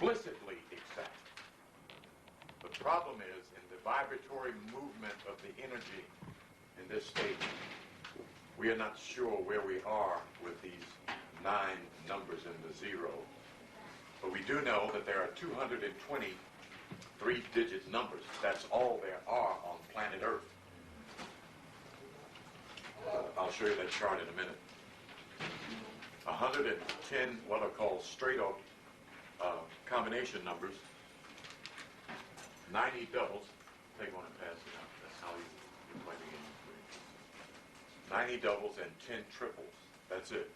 explicitly exact. The problem is in the vibratory movement of the energy in this state, we are not sure where we are with these 9 numbers and the 0. But we do know that there are 220 3-digit numbers. That's all there are on planet Earth. I'll show you that chart in a minute. 110 what are called straight-up combination numbers, 90 doubles. Take one and pass it out. That's how you play the game. 90 doubles and 10 triples. That's it.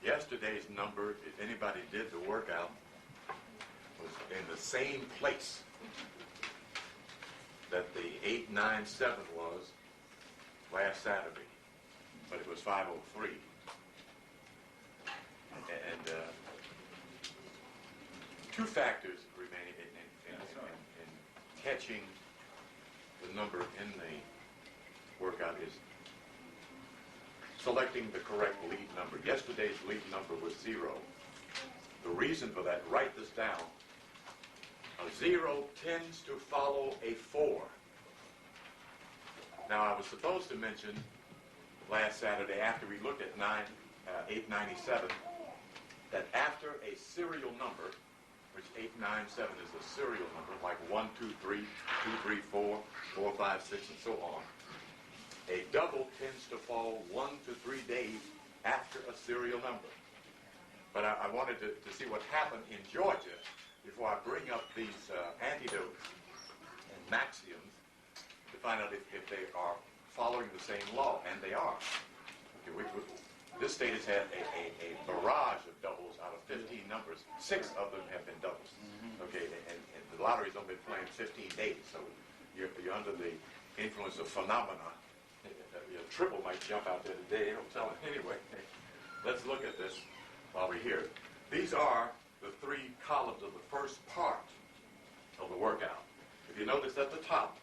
Yesterday's number, if anybody did the workout, was in the same place that the 897 was last Saturday, but it was 503. And two factors remain in catching the number in the workout is selecting the correct lead number. Yesterday's lead number was 0. The reason for that, write this down. A 0 tends to follow a 4. Now, I was supposed to mention last Saturday, after we looked at 897, that after a serial number, which 897 is a serial number, like 1, 2, 3, 2, 3, 4, 4, 5, 6, and so on, a double tends to fall 1 to 3 days after a serial number. But I wanted to see what happened in Georgia before I bring up these antidotes and maxioms to find out if they are following the same law, and they are. Okay, this state has had a barrage of doubles out of 15 numbers. 6 of them have been doubles. Okay, and the lottery's only been playing 15 days, so you're under the influence of phenomena. A triple might jump out there today. They don't tell it anyway. Let's look at this while we're here. These are the 3 columns of the first part of the workout. If you notice at the top,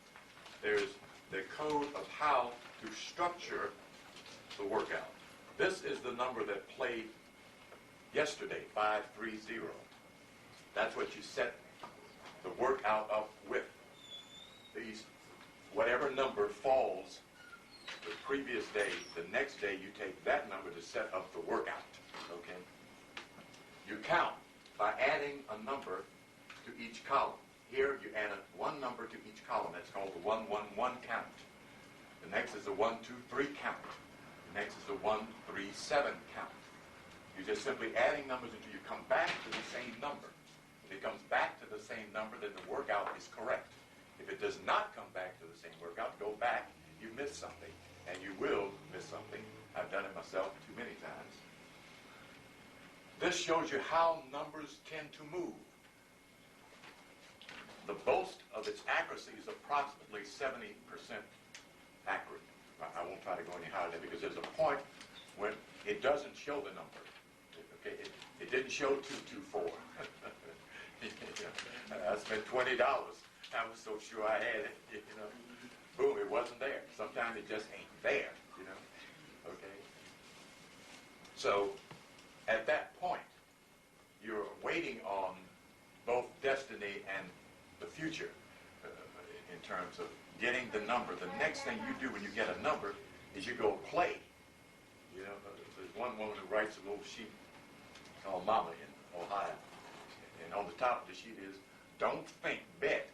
there's the code of how to structure the workout. This is the number that played yesterday, 530. That's what you set the workout up with. These, whatever number falls the previous day, the next day you take that number to set up the workout. Okay? You count by adding a number to each column. Here you add one number to each column. That's called the 111 count. The next is the 123 count. The next is the 137 count. You're just simply adding numbers until you come back to the same number. If it comes back to the same number, then the workout is correct. If it does not come back to the same workout, go back. You missed something, and you will miss something. I've done it myself too many times. This shows you how numbers tend to move. The boast of its accuracy is approximately 70% accurate. I won't try to go any higher than that because there's a point when it doesn't show the number. Okay, it didn't show 224. I spent $20. I was so sure I had it, Boom, it wasn't there. Sometimes it just ain't there, Okay. So, at that point, you're waiting on both destiny and the future in terms of getting the number. The next thing you do when you get a number is you go play. There's one woman who writes a little sheet called Mama in Ohio. And on the top of the sheet is, don't think, bet.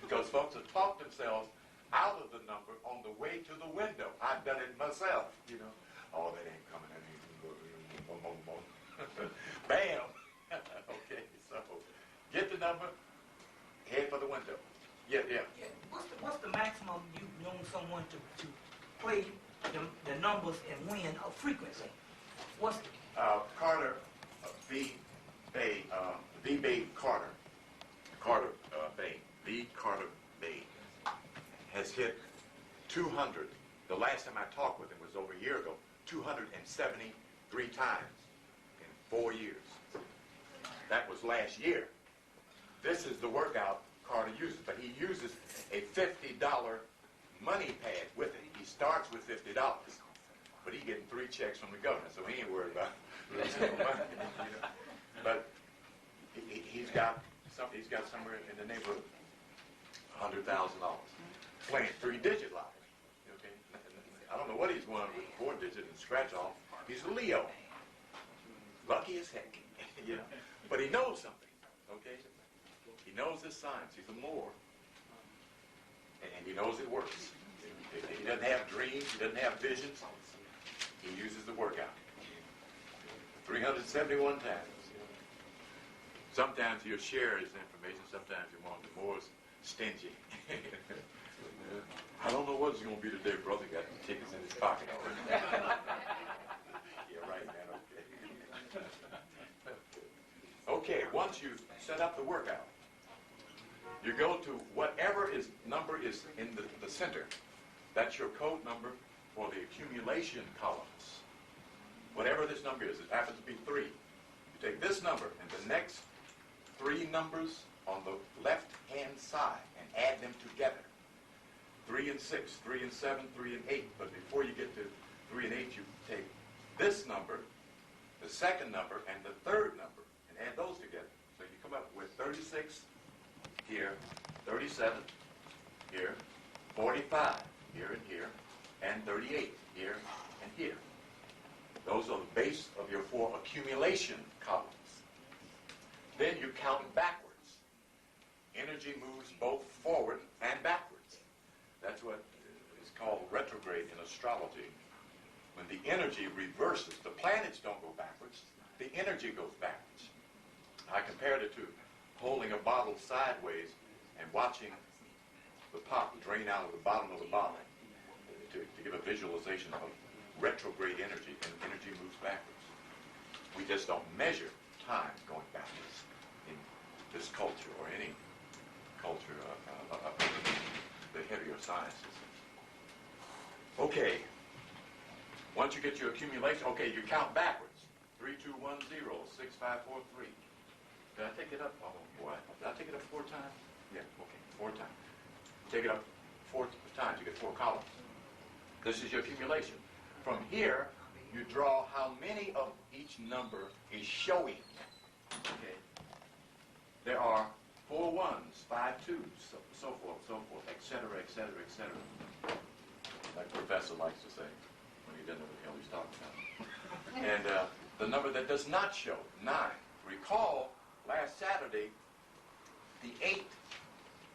Because folks have talked themselves out of the number on the way to the window. I've done it myself, Oh, that ain't coming. Bam! Okay, so get the number, head for the window. Yeah. What's the maximum you've known someone to play the numbers and win a frequency? What's the... Carter, V. Bay Carter Bay has hit 200. The last time I talked with him was over a year ago. 273 times in 4 years. That was last year. This is the workout Carter uses, but he uses a $50 money pad with it. He starts with $50, but he's getting 3 checks from the government, so he ain't worried about losing no money. But playing 3-digit lottery. Okay? I don't know what he's won with 4-digit and scratch off. He's a Leo. Lucky as heck. You know? But he knows something. Okay? He knows his signs. He's a Moor. And he knows it works. He doesn't have dreams. He doesn't have visions. He uses the workout. 371 times. Sometimes he'll share his information. Sometimes he won't. The Moor's stingy. I don't know what it's going to be today, brother. Got the tickets in his pocket already. Yeah, right, man. Okay, once you set up the workout, you go to whatever number is in the center. That's your code number for the accumulation columns. Whatever this number is, it happens to be 3. You take this number and the next 3 numbers on the left-hand side and add them together. 3 and 6, 3 and 7, 3 and 8. But before you get to 3 and 8, you take this number, the second number, and the third number, and add those together. So you come up with 36 here, 37 here, 45 here and here, and 38 here and here. Those are the base of your 4 accumulation columns. Then you count backwards. Energy moves both forward and backwards. That's what is called retrograde in astrology. When the energy reverses, the planets don't go backwards, the energy goes backwards. I compared it to holding a bottle sideways and watching the pop drain out of the bottom of the bottle to give a visualization of retrograde energy, and energy moves backwards. We just don't measure time going backwards in this culture or any culture of the heavier sciences. Okay, once you get your accumulation, okay, you count backwards. 3, 2, 1, 0, 6, 5, 4, 3. Did I take it up? Oh boy, did I take it up 4 times? Yeah, okay, 4 times. Take it up 4 times, you get 4 columns. This is your accumulation. From here, you draw how many of each number is showing. Okay. There are 4 1s, 5 2s, so forth, etc., etc., etc. Like Professor likes to say when he doesn't know what the hell he's talking about. And the number that does not show, 9. Recall, last Saturday, the 8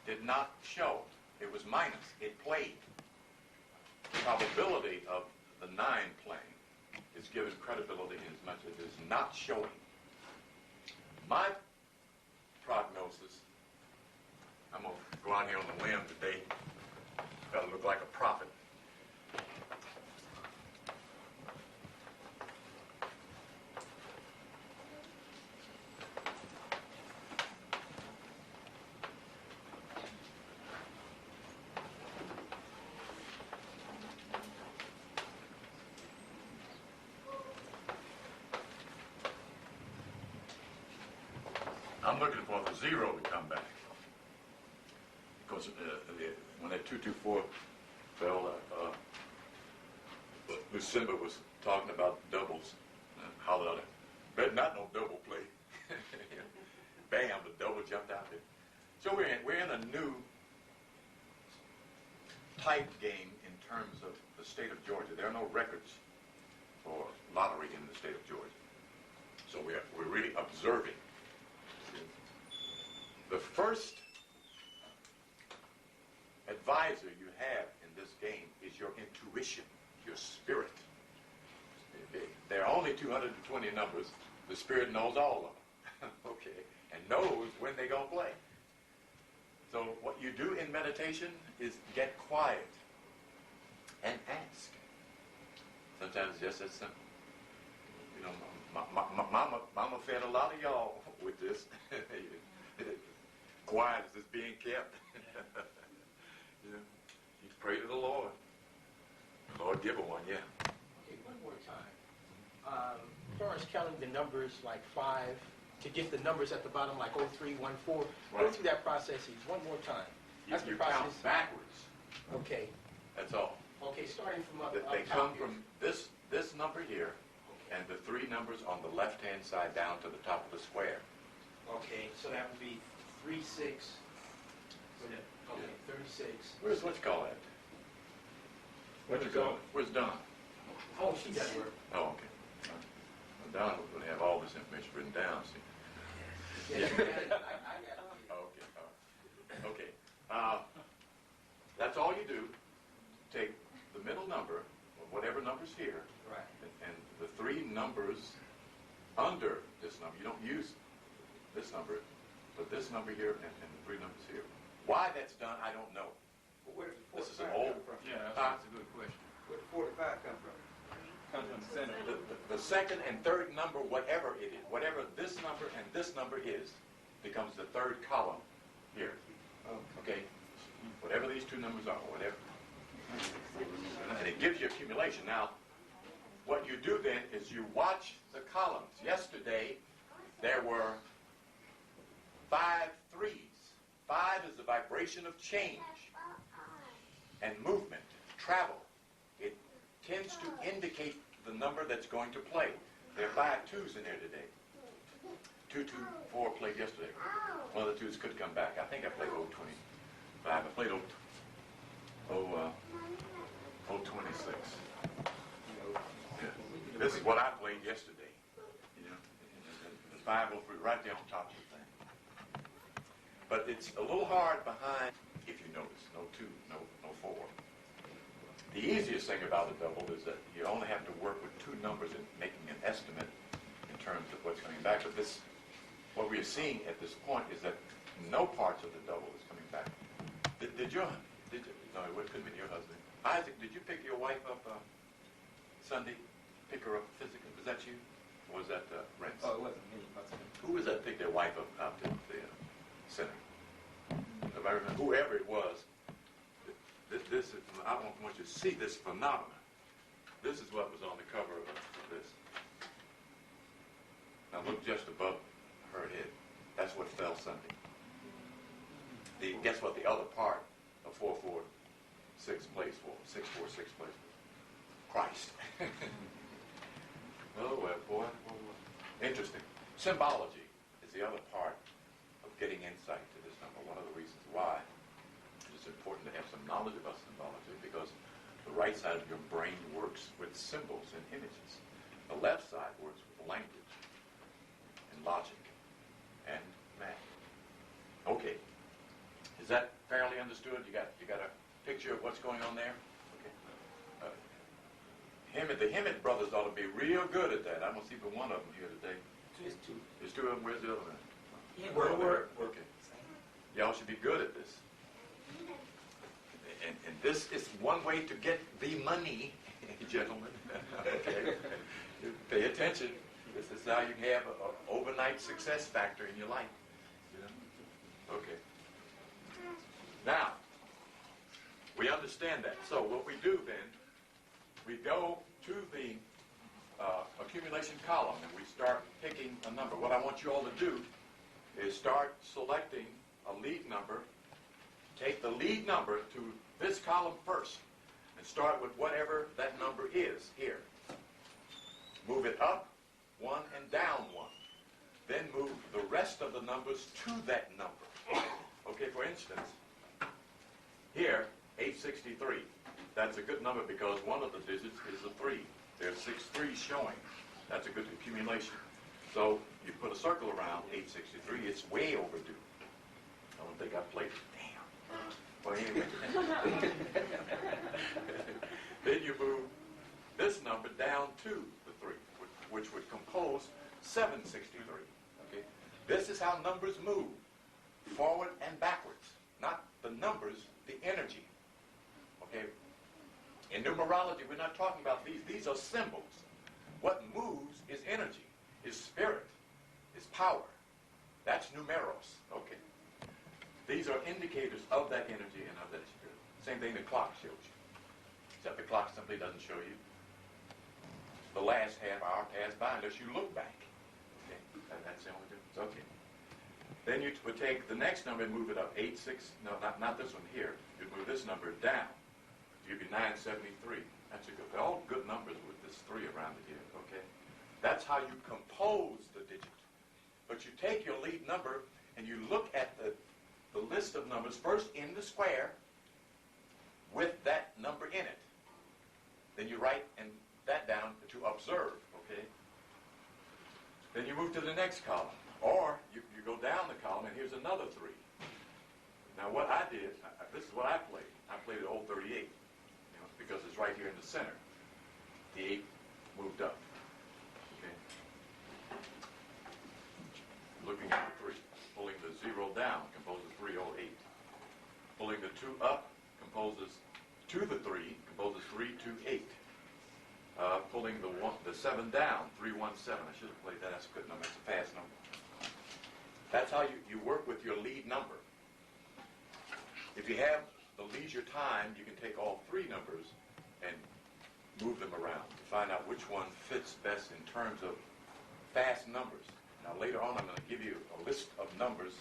did not show. It was minus. It played. The probability of the 9 playing is given credibility in as much as it is not showing. My prognosis, I'm going to go out here on the limb today, got to look like a prophet. I'm looking for the 0 to come back. Because when that 224 fell, Lucinda was talking about doubles. Hollered out, bet not no double play. Bam, the double jumped out there. So we're in a new type game in terms of the state of Georgia. There are no records for lottery in the state of Georgia. So we're really observing. The first advisor you have in this game is your intuition, your spirit. There are only 220 numbers. The spirit knows all of them, okay, and knows when they're going to play. So what you do in meditation is get quiet and ask. Sometimes it's just as simple. You know, Mama fed a lot of y'all with this. Quiet is just being kept. You know, you pray to the Lord. The Lord give her one, yeah. Okay, one more time. As far as counting the numbers like 5, to get the numbers at the bottom like 0314, Right. Go through that process one more time. That's You the process. count backwards. Okay. That's all. Okay, starting from up They top come here. from this number here, and the 3 numbers on the left-hand side down to the top of the square. Okay, so that would be 3, 6, Okay, 36. Where's what you call that? What you call it? Where's Don? Oh, she got work. Oh, okay. Well, Don was going to have all this information written down, see. Yeah, I got it. Okay, all right. Okay. That's all you do. Take the middle number, or whatever number's here, Right. and the three numbers under this number. You don't use this number, but this number here and the three numbers here. Why that's done, I don't know. Well, where does the This is an 45 old... come from? Yeah, that's a good question. Where does 45 come from? Comes from the center. The second and third number, whatever it is, whatever this number and this number is, becomes the third column here. Oh. Okay? Whatever these two numbers are, whatever. And it gives you accumulation. Now, what you do then is you watch the columns. Yesterday, there were 5 3s. 5 is the vibration of change and movement, travel. It tends to indicate the number that's going to play. There are 5 2s in there today. 2 2 4 played yesterday. One of the 2s could come back. I think I played 025. I played 026. Yeah. This is what I played yesterday. You know, the 503 right there on top of the thing. But it's a little hard behind, if you notice. No 2, no 4. The easiest thing about a double is that you only have to work with 2 numbers in making an estimate in terms of what's coming back. But this, what we're seeing at this point is that no parts of the double is coming back. No, it couldn't have been your husband. Isaac, did you pick your wife up Sunday? Pick her up physically? Was that you? Or was that Rents? Oh, it wasn't me. It wasn't me. Who was that picked their wife up out to the center? If I remember, whoever it was, this is, I want you to see this phenomenon. This is what was on the cover of this. Now look just above her head. That's what fell Sunday. Guess what the other part of 446 plays for? 646 plays for? Christ. Oh, well, boy. Interesting. Symbology is the other part of getting insight to this number. One of the reasons why it's important to have some knowledge about symbology, because the right side of your brain works with symbols and images. The left side works with language and logic and math. Okay. Is that fairly understood? You got a picture of what's going on there? Okay. The Hemet brothers ought to be real good at that. I'm going to see but one of them here today. There's 2. There's 2 of them. Where's the other one? Yeah, Over word. there. Okay. Y'all should be good at this. And this is one way to get the money, gentlemen. Okay. Pay attention. This is how you can have an overnight success factor in your life. You know? Okay. Now, we understand that. So what we do then, we go to the accumulation column and we start picking a number. What I want you all to do is start selecting a lead number. Take the lead number to this column first and start with whatever that number is here. Move it up 1 and down 1. Then move the rest of the numbers to that number. Okay, for instance, here, 863. That's a good number because one of the digits is a 3. There's 6 3s showing. That's a good accumulation. So you put a circle around 863. It's way overdue. I don't think I played it. Damn. Well, anyway. Then you move this number down to the 3, which would compose 763. Okay. This is how numbers move, forward and backwards. Not the numbers, the energy. Okay? In numerology, we're not talking about these. These are symbols. What moves is energy, is spirit, is power. That's numeros. Okay? These are indicators of that energy and of that spirit. Same thing the clock shows you. Except the clock simply doesn't show you the last half hour passed by unless you look back. Okay? That's the only difference. Okay. Then you would take the next number and move it up. 86. No, not this one here. You'd move this number down. You'd be 973. That's a good. They're all good numbers with this 3 around it here. Okay. That's how you compose the digit. But you take your lead number and you look at the list of numbers first in the square with that number in it. Then you write that down to observe, okay? Then you move to the next column. Or you go down the column and here's another 3. Now what I did, this is what I played. I played the old 38, because it's right here in the center. The 8 moved up. Okay. Looking at the 3. Pulling the 0 down composes 308. Pulling the 2 up composes to the 3 composes 328. Pulling the 7 down, 317. I should have played that. That's a good number. It's a fast number. That's how you work with your lead number. If you have the leisure time, you can take all 3 numbers and move them around to find out which one fits best in terms of fast numbers. Now later on I'm going to give you a list of numbers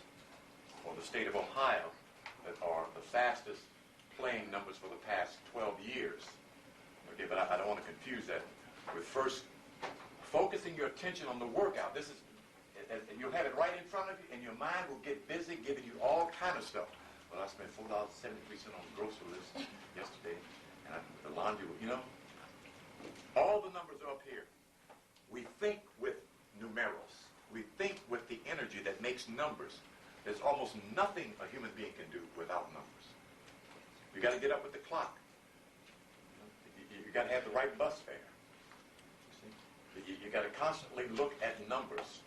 for the state of Ohio that are the fastest playing numbers for the past 12 years. Okay, but I don't want to confuse that with first focusing your attention on the workout. This is, you'll have it right in front of you and your mind will get busy giving you all kind of stuff. Well, I spent $4.73 on the grocery list yesterday, and the laundry, all the numbers are up here. We think with numerals. We think with the energy that makes numbers. There's almost nothing a human being can do without numbers. You got to get up with the clock. You got to have the right bus fare. You got to constantly look at numbers.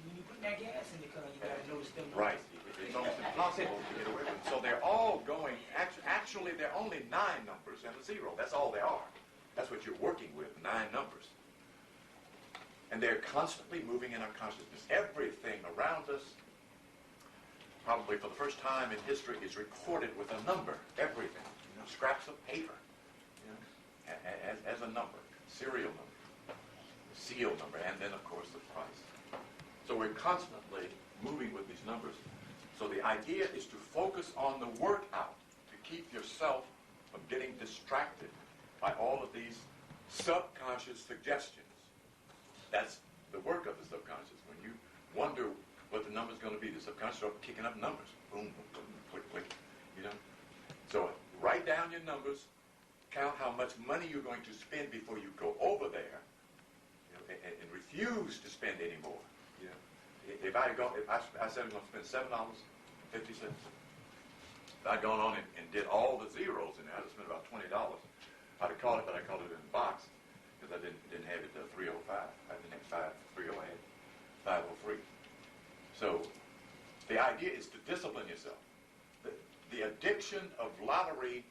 When you put that gas in the car, you got to notice them. Right. It's almost impossible to get away with it. So they're all going, actually there are only 9 numbers and a 0. That's all they are. That's what you're working with, 9 numbers. And they're constantly moving in our consciousness. Everything around us, probably for the first time in history, is recorded with a number. Everything. Scraps of paper. As a number. Serial number. Seal number. And then, of course, the price. So we're constantly moving with these numbers. So the idea is to focus on the workout, to keep yourself from getting distracted by all of these subconscious suggestions. That's the work of the subconscious. When you wonder what the number's going to be, the subconscious starts kicking up numbers. Boom, boom, boom, click, click. So write down your numbers, count how much money you're going to spend before you go over there, and refuse to spend any more. If I said I'm going to spend $7.50, if I'd gone on and did all the zeros in there, I'd have spent about $20. I'd have called it, but I called it in a box because I didn't have it 305. I didn't have 530. I had 503. So the idea is to discipline yourself. The addiction of lottery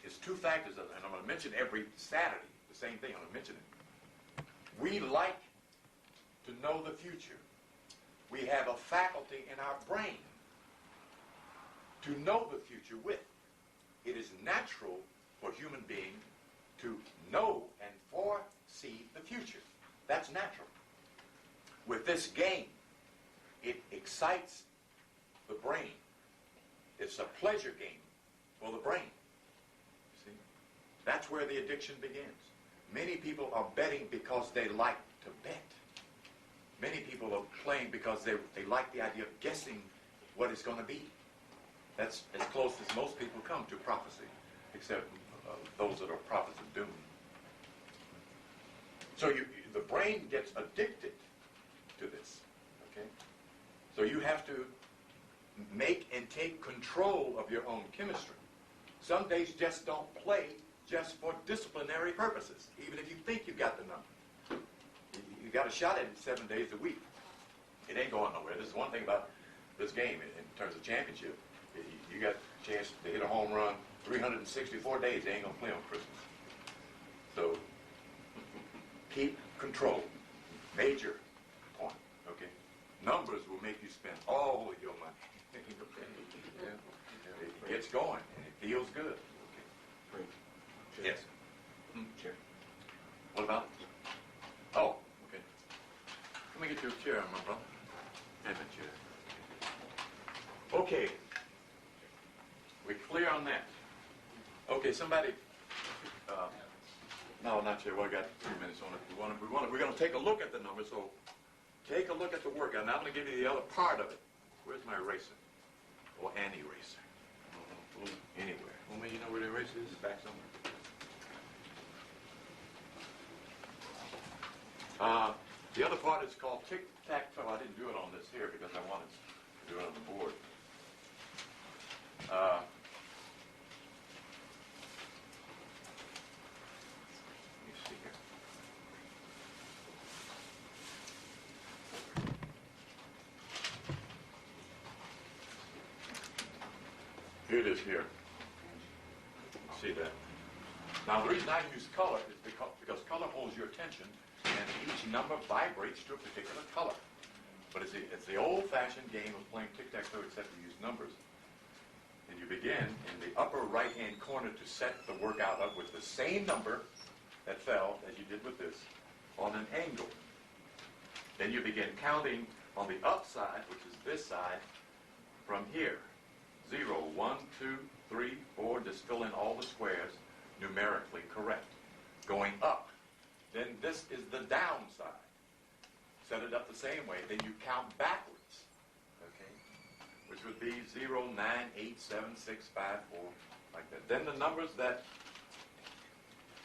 is 2 factors, and I'm going to mention every Saturday the same thing. I'm going to mention it. We like to know the future. We have a faculty in our brain to know the future with. It is natural for human beings to know and foresee the future. That's natural. With this game, it excites the brain. It's a pleasure game for the brain. See? That's where the addiction begins. Many people are betting because they like to bet. Many people are playing because they like the idea of guessing what it's going to be. That's as close as most people come to prophecy, except those that are prophets of doom. So the brain gets addicted to this. Okay? So you have to make and take control of your own chemistry. Some days just don't play just for disciplinary purposes, even if you think you've got the number. You got a shot at it 7 days a week. It ain't going nowhere. This is one thing about this game in terms of championship. You got a chance to hit a home run 364 days. They ain't going to play on Christmas. So keep control. Major point. Okay? Numbers will make you spend all of your money. Yeah. It gets going and it feels good. Okay. Yes. Chair. What about? Oh, okay. Let me get you a chair, my brother. And a chair. Okay. We clear on that? Okay, somebody. No, not chair. Well, I got 3 minutes on it. We're going to take a look at the numbers. So take a look at the workout. Now I'm going to give you the other part of it. Where's my eraser? or an eraser. Anywhere. Well, man, you know where the eraser is? It's back somewhere. The other part is called tic-tac-toe. I didn't do it on this here because I wanted to do it on the board. Let me see here. Here it is here. See that? Now the reason I use color is because color holds your attention, and each number vibrates to a particular color. But it's the old-fashioned game of playing tic-tac-toe, except you use numbers. And you begin in the upper right-hand corner to set the workout up with the same number that fell, as you did with this, on an angle. Then you begin counting on the upside, which is this side, from here. 0, 1, 2, 3, 4, just fill in all the squares, numerically correct. Going up. Then this is the downside. Set it up the same way. Then you count backwards, okay? Which would be 0, 9, 8, 7, 6, 5, 4, like that. Then the numbers that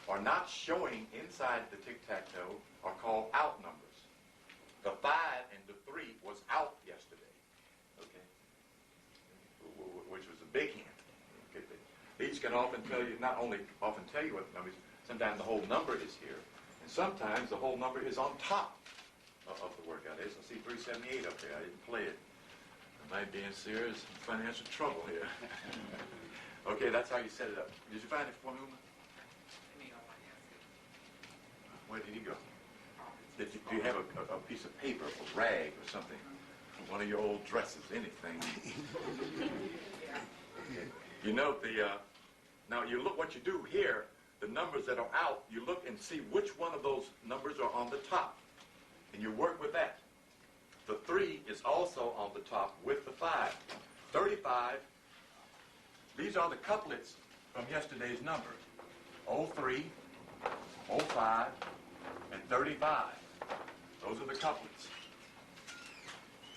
are not showing inside the tic-tac-toe are called out numbers. The 5 and the 3 was out yesterday, okay? Which was a big hint. Okay? These can often tell you, not only often tell you what the numbers, sometimes the whole number is here, and sometimes the whole number is on top of the workout. I see 378 up there. I didn't play it. I might be in serious financial trouble here. Okay, that's how you set it up. Did you find it for me, Uma? Where did he go? Do you have a piece of paper, a rag, or something? One of your old dresses, anything. Okay. You know now you look what you do here, the numbers that are out, you look and see which one of those numbers are on the top. And you work with that. The 3 is also on the top with the 5. 35, these are the couplets from yesterday's number. 03, 05, and 35. Those are the couplets.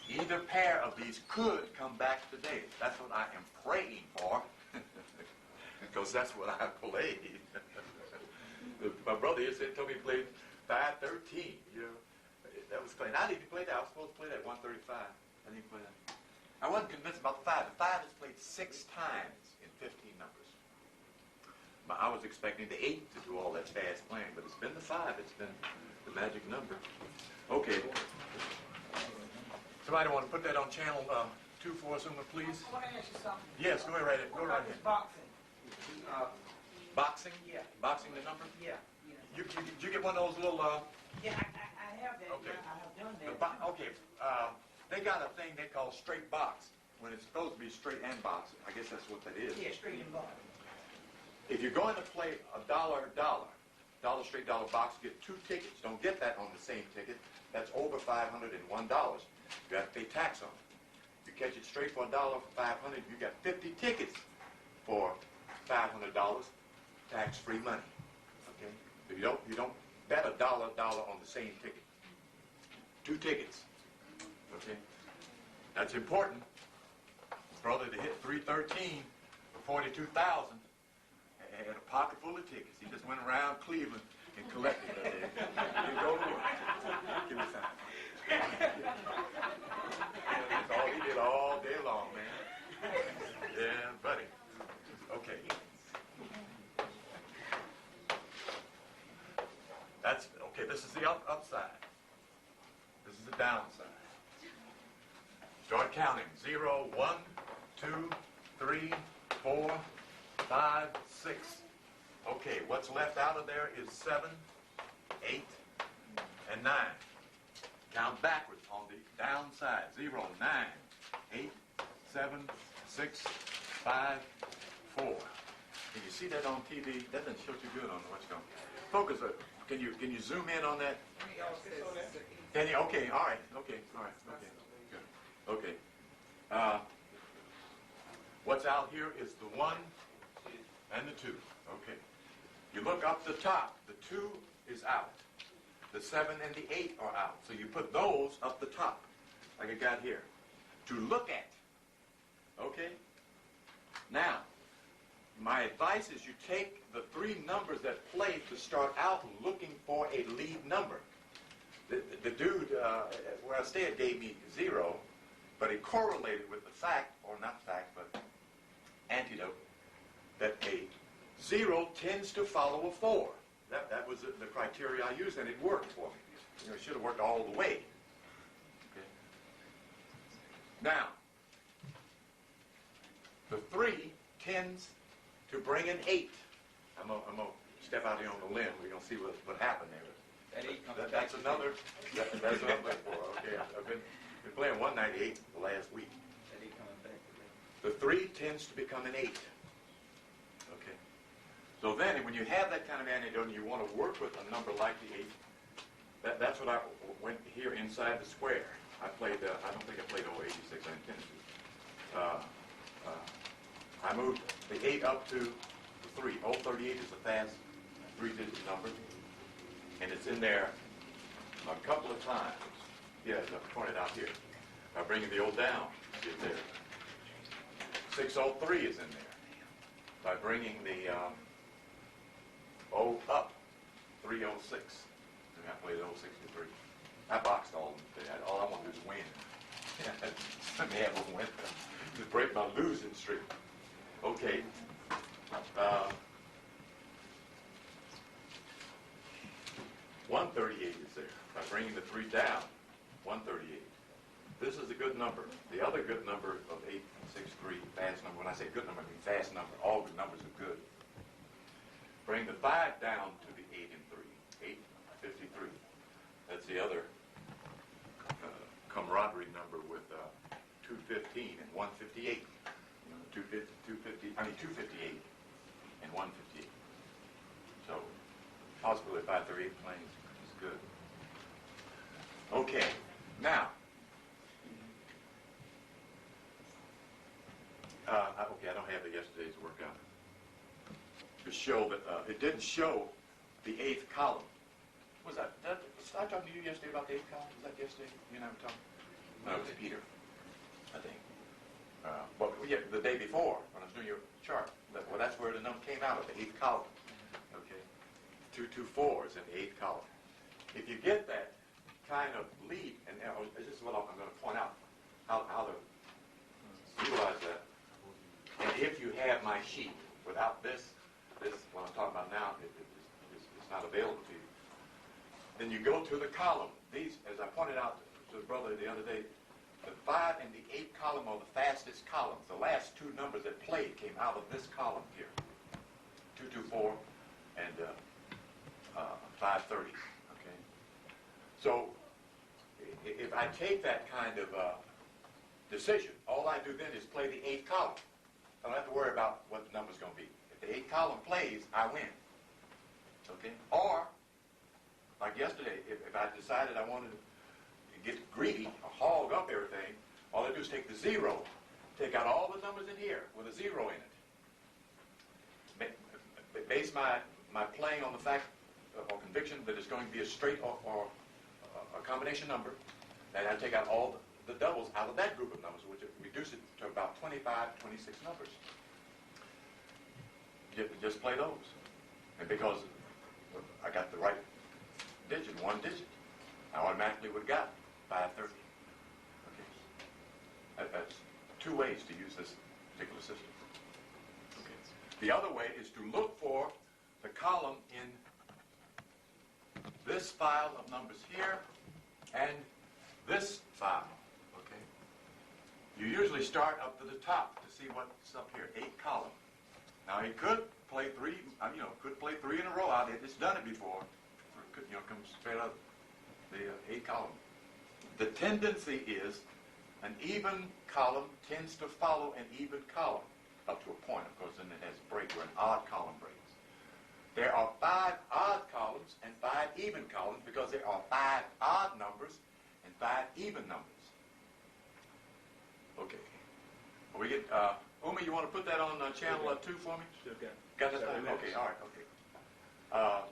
Either pair of these could come back today. That's what I am praying for, because that's what I played. My brother here told me he played 513. You know, that was playing. I didn't play that. I was supposed to play that 135. I didn't play that. I wasn't convinced about the 5. The 5 is played 6 times in 15 numbers. I was expecting the 8 to do all that fast playing, but it's been the 5. It's been the magic number. Okay. Somebody want to put that on channel 2 for us, Uma, please? I want to ask you something. Yes, go right ahead. Go right This ahead. boxing. Boxing? Yeah. Boxing the number? Yeah. You get one of those little... Yeah, I have that. Okay. Yeah, I have done that. Okay. They got a thing they call straight box, when it's supposed to be straight and box. I guess that's what that is. Yeah, straight and box. If you're going to play a dollar straight dollar box, get 2 tickets. Don't get that on the same ticket. That's over $501. You have to pay tax on it. You catch it straight for $1 for $500. You got 50 tickets for $500, tax-free money. Okay. If you don't bet $1 on the same ticket. 2 tickets. Okay. That's important. Brother to hit 313 for 42,000. Had a pocket full of tickets. He just went around Cleveland and collected them. Didn't go to work. Give me some. That's all he did all day long, man. Yeah, buddy. Okay. This is the upside. This is the downside. Start counting. 0, 1, 2, 3, 4, 5, 6. Okay, what's left out of there is 7, 8, and 9. Count backwards on the downside. 0, 9, 8, 7, 6, 5, 4. Can you see that on TV? That doesn't show too good on what's going. Focus. Can you zoom in on that? Can you? Okay. All right. Okay. All right. Okay. Good. Okay. What's out here is the 1 and the 2. Okay. You look up the top. The 2 is out. The 7 and the 8 are out. So you put those up the top, like I got here. To look at. Okay? Now, my advice is you take the three numbers that played to start out looking for a lead number. The dude where I stayed gave me 0, but it correlated with the fact, or not fact, but antidote, that a 0 tends to follow a 4. That was the criteria I used, and it worked for me. You know, it should have worked all the way. Okay. Now, the 3 tends to bring an 8. I'm gonna step out here on the limb. We're gonna see what happened there. That 8 comes back. That's another. That's what I'm looking for. Okay, I've been playing 198 the last week. That 8 coming back. The 3 tends to become an 8. Okay. So then, when you have that kind of antidote and you want to work with a number like the 8, that's what I went here inside the square. I played. I don't think I played 086. I intended to. I moved the 8 up to the 3. 038 is a fast 3-digit number, and it's in there a couple of times. Yes, I pointed out here. By bringing the 0 down, it's there. 603 is in there. By bringing the 0 up, 306. And I played 063. I boxed all of them. All I want to do is win. Let me have a win. To break my losing streak. Okay. 138 is there. By bringing the 3 down, 138. This is a good number. The other good number of 863, fast number. When I say good number, I mean fast number. All good numbers are good. Bring the 5 down to the 8 and 3. 853. That's the other camaraderie number with 215 and 158. 258 and 158. So, possibility of 538 planes is good. Okay, now, I don't have yesterday's workout to show that it didn't show the 8th column. Was that was I talking to you yesterday about the 8th column? Was that yesterday? You and I were talking? No, it was Peter, I think. Well, yeah, the day before, when I was doing your chart. Well, that's where the number came out of, the 8th column. Okay? 224 is in the 8th column. If you get that kind of lead, and this is what I'm going to point out, how to utilize that. And if you have my sheet, without this, what I'm talking about now, it's not available to you. Then you go to the column. These, as I pointed out to the brother the other day, the 5 and the 8th column are the fastest columns. The last 2 numbers that played came out of this column here. 224 and 530. Okay. So if I take that kind of decision, all I do then is play the 8th column. I don't have to worry about what the number's going to be. If the 8th column plays, I win. Okay. Or like yesterday, if I decided I wanted to get greedy, or hog up everything, all I do is take the 0, take out all the numbers in here with a 0 in it. Base my playing on the fact or conviction that it's going to be a straight or a combination number, and I take out all the doubles out of that group of numbers, which reduce it to about 25, 26 numbers. Just play those. And because I got the right digit, 1 digit, I automatically would have got 530. Okay. That's 2 ways to use this particular system. Okay. The other way is to look for the column in this file of numbers here and this file. Okay. You usually start up to the top to see what's up here. 8 column. Now it could play 3. Could play 3 in a row out. It's done it before. Or it could, come straight out the 8 column. The tendency is an even column tends to follow an even column up to a point. Of course, then it has a break where an odd column breaks. There are 5 odd columns and 5 even columns because there are 5 odd numbers and 5 even numbers. Okay. We get, Uma, you want to put that on channel 2 for me? Still Got that time? Okay, all right, okay.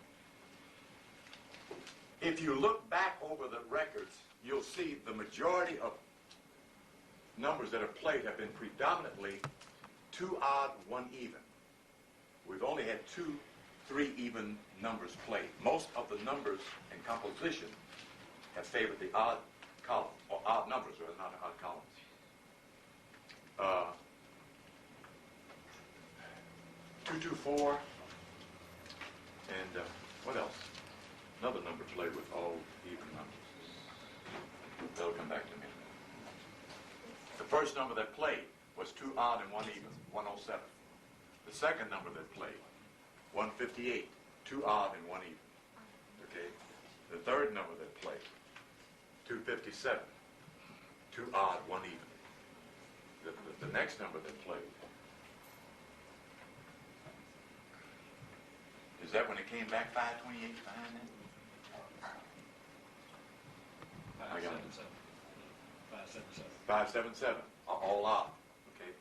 If you look back over the records, you'll see the majority of numbers that are played have been predominantly 2 odd, 1 even. We've only had 2 3-even numbers played. Most of the numbers in composition have favored the odd column, or odd numbers rather, not odd columns. 224, and what else? Another number played with all even numbers. That'll come back to me. The first number that played was 2 odd and 1 even, 107. The second number that played, 158, 2 odd and 1 even. Okay? The third number that played, 257, 2 odd, 1 even. The next number that played, is that when it came back 528 behind that? 577. 577. 577, all odd. Okay?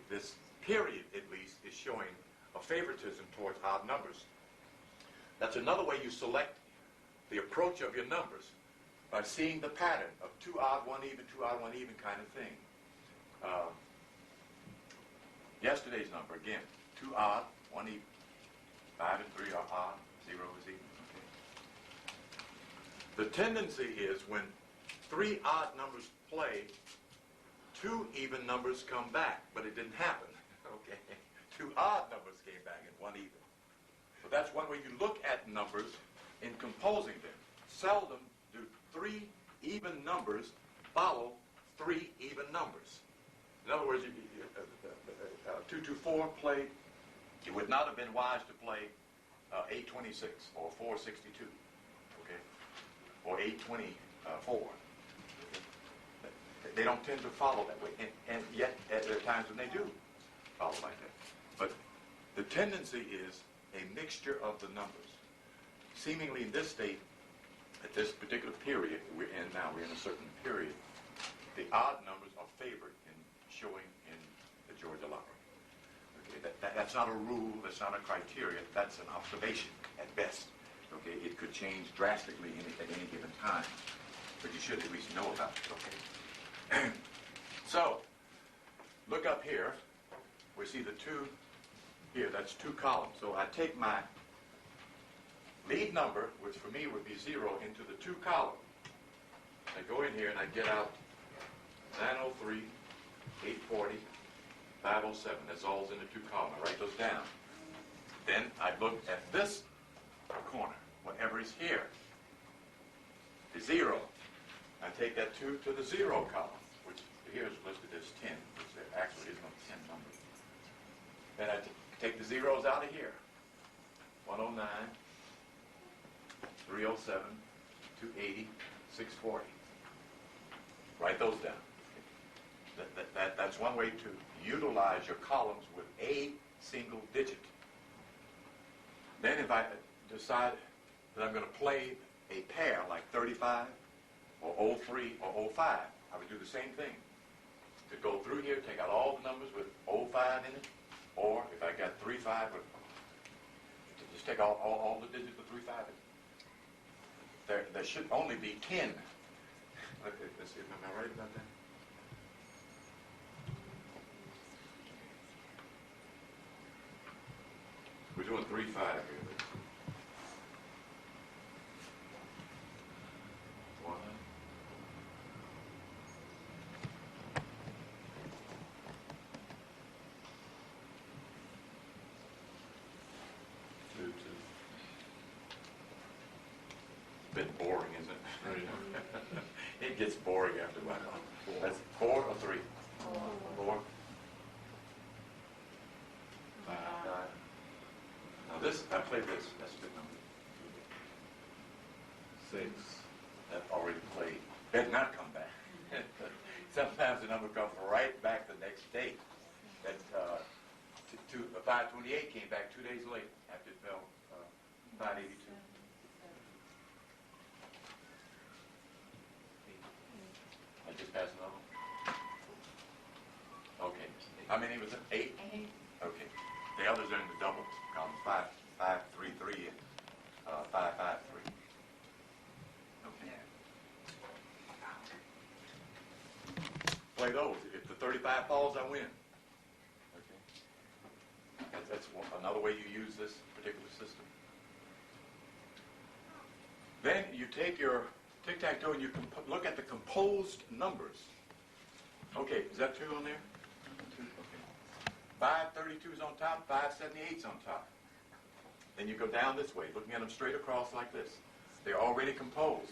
This period, at least, is showing a favoritism towards odd numbers. That's another way you select the approach of your numbers, by seeing the pattern of 2 odd, 1 even, 2 odd, 1 even kind of thing. Yesterday's number, again, 2 odd, 1 even. 5 and 3 are odd, 0 is even. Okay. The tendency is when 3 odd numbers play, 2 even numbers come back, but it didn't happen. Okay, 2 odd numbers came back and 1 even. So that's one way you look at numbers in composing them. Seldom do 3 even numbers follow 3 even numbers. In other words, 224 played. It would not have been wise to play 826 or 462, okay, or 824. Okay? They don't tend to follow that way, and yet there are times when they do follow like that. But the tendency is a mixture of the numbers. Seemingly in this state, at this particular period we're in now, we're in a certain period, the odd numbers are favored in showing in the Georgia lottery. That's not a rule, that's not a criteria, that's an observation at best. Okay, it could change drastically at any given time, but you should at least know about it, okay? So, look up here, we see the 2 here, that's 2 columns. So I take my lead number, which for me would be 0, into the 2 column. I go in here and I get out 903, 840, 507, that's all in the 2 columns. I write those down. Then I look at this corner, whatever is here, the 0. I take that 2 to the 0 column, which here is listed as 10, which there actually is no 10 number. Then I take the zeros out of here. 109, 307, 280, 640. Write those down. That's one way to utilize your columns with a single digit. Then if I decide that I'm going to play a pair like 35 or 03 or 05, I would do the same thing. To go through here, take out all the numbers with 05 in it, or if I got 35, just take all the digits with 35 in it. There should only be 10. Let's see, am I right about that? We're doing 3-5 here. One. Two. It's a bit boring, isn't it? It gets boring after a while. That's 4 or 3? 4. 5. Now this, I played this. That's a good number. 6. That already played. Better not come back. Sometimes the number comes right back the next day. That 528 came back 2 days later after it fell 582. I just passed another one. Okay. How many was it? 8? 8. Okay. The others are in the double columns, 5, 5, 3, 3, and 5, 5, 3. Okay. play those. If the 35 falls, I win. Okay. That's another way you use this particular system. Then you take your tic-tac-toe and you look at the composed numbers. Okay, is that 2 on there? 2, okay. 532 is on top, 578 is on top. Then you go down this way, looking at them straight across like this. They're already composed.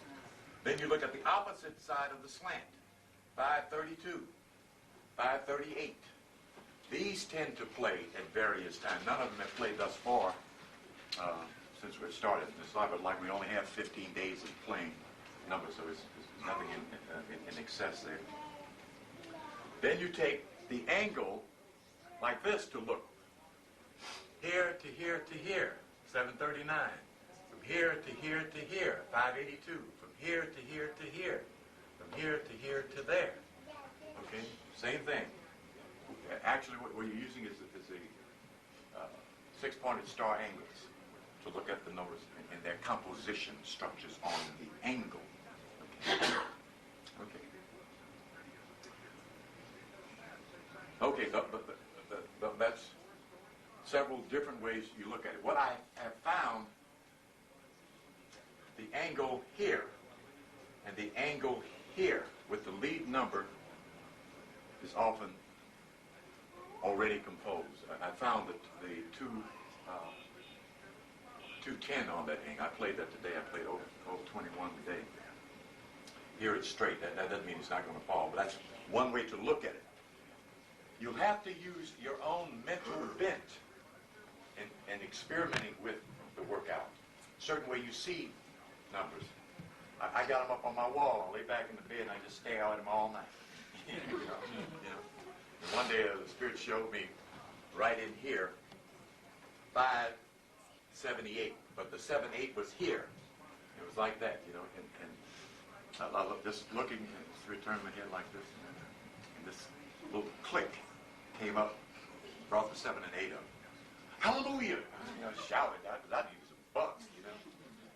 Then you look at the opposite side of the slant. 532, 538. These tend to play at various times. None of them have played thus far since we started this live, but like we only have 15 days of playing numbers, so it's nothing in excess there. Then you take the angle like this to look. Here to here to here, 739. From here to here to here, 582. From here to here to here. From here to here to there. Okay, same thing. Actually, what you're using is a 6-pointed star angles to look at the numbers and their composition structures on the angle. Okay. Okay, that's several different ways you look at it. What I have found, the angle here and the angle here with the lead number is often already composed. I found that the 210 on that angle, I played that today, I played over 21 today. Here it's straight, that doesn't mean it's not going to fall, but that's one way to look at it. You'll have to use your own mental bent in experimenting with the workout. Certain way you see numbers. I got them up on my wall, I lay back in the bed and I just stare at them all night. you know. And one day the Spirit showed me right in here 578, but the 78 was here. It was like that, you know, and I look, just looking, turn my head like this, and this little click came up, brought the 7 and 8 up. Hallelujah! I shouted, I needed some bucks, you know.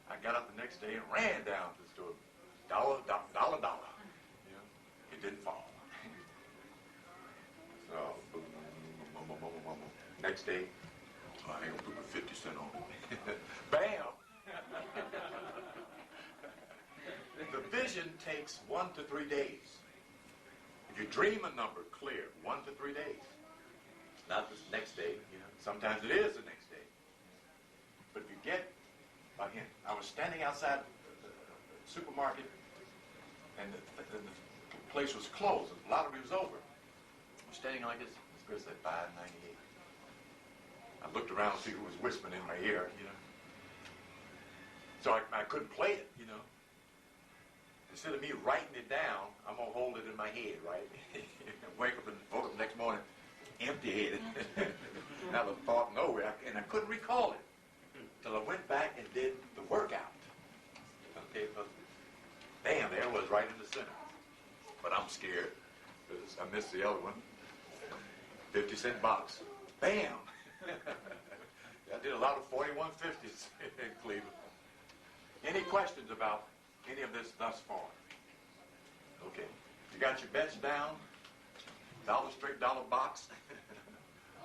I got up the next day and ran down to the store, dollar. You know, it didn't fall. So, boom. Next day, I ain't gonna put 50 cents on it. Bam! The vision takes 1 to 3 days. If you dream a number clear, 1 to 3 days. Not the next day, you know. Sometimes it is the next day. But if you get a hint. I was standing outside the supermarket, and the place was closed. The lottery was over. I was standing like this. This girl said 598. I looked around to see who was whispering in my ear, you know. So I couldn't play it, you know. Instead of me writing it down, I'm going to hold it in my head, right? Wake up and woke up the next morning empty-headed. Not a thought nowhere. And I couldn't recall it until I went back and did the workout. Okay, but bam, there it was right in the center. But I'm scared because I missed the other one. 50-cent box. Bam! I did a lot of 4150s in Cleveland. Any questions about any of this thus far? Okay. You got your bets down? Dollar straight, dollar box?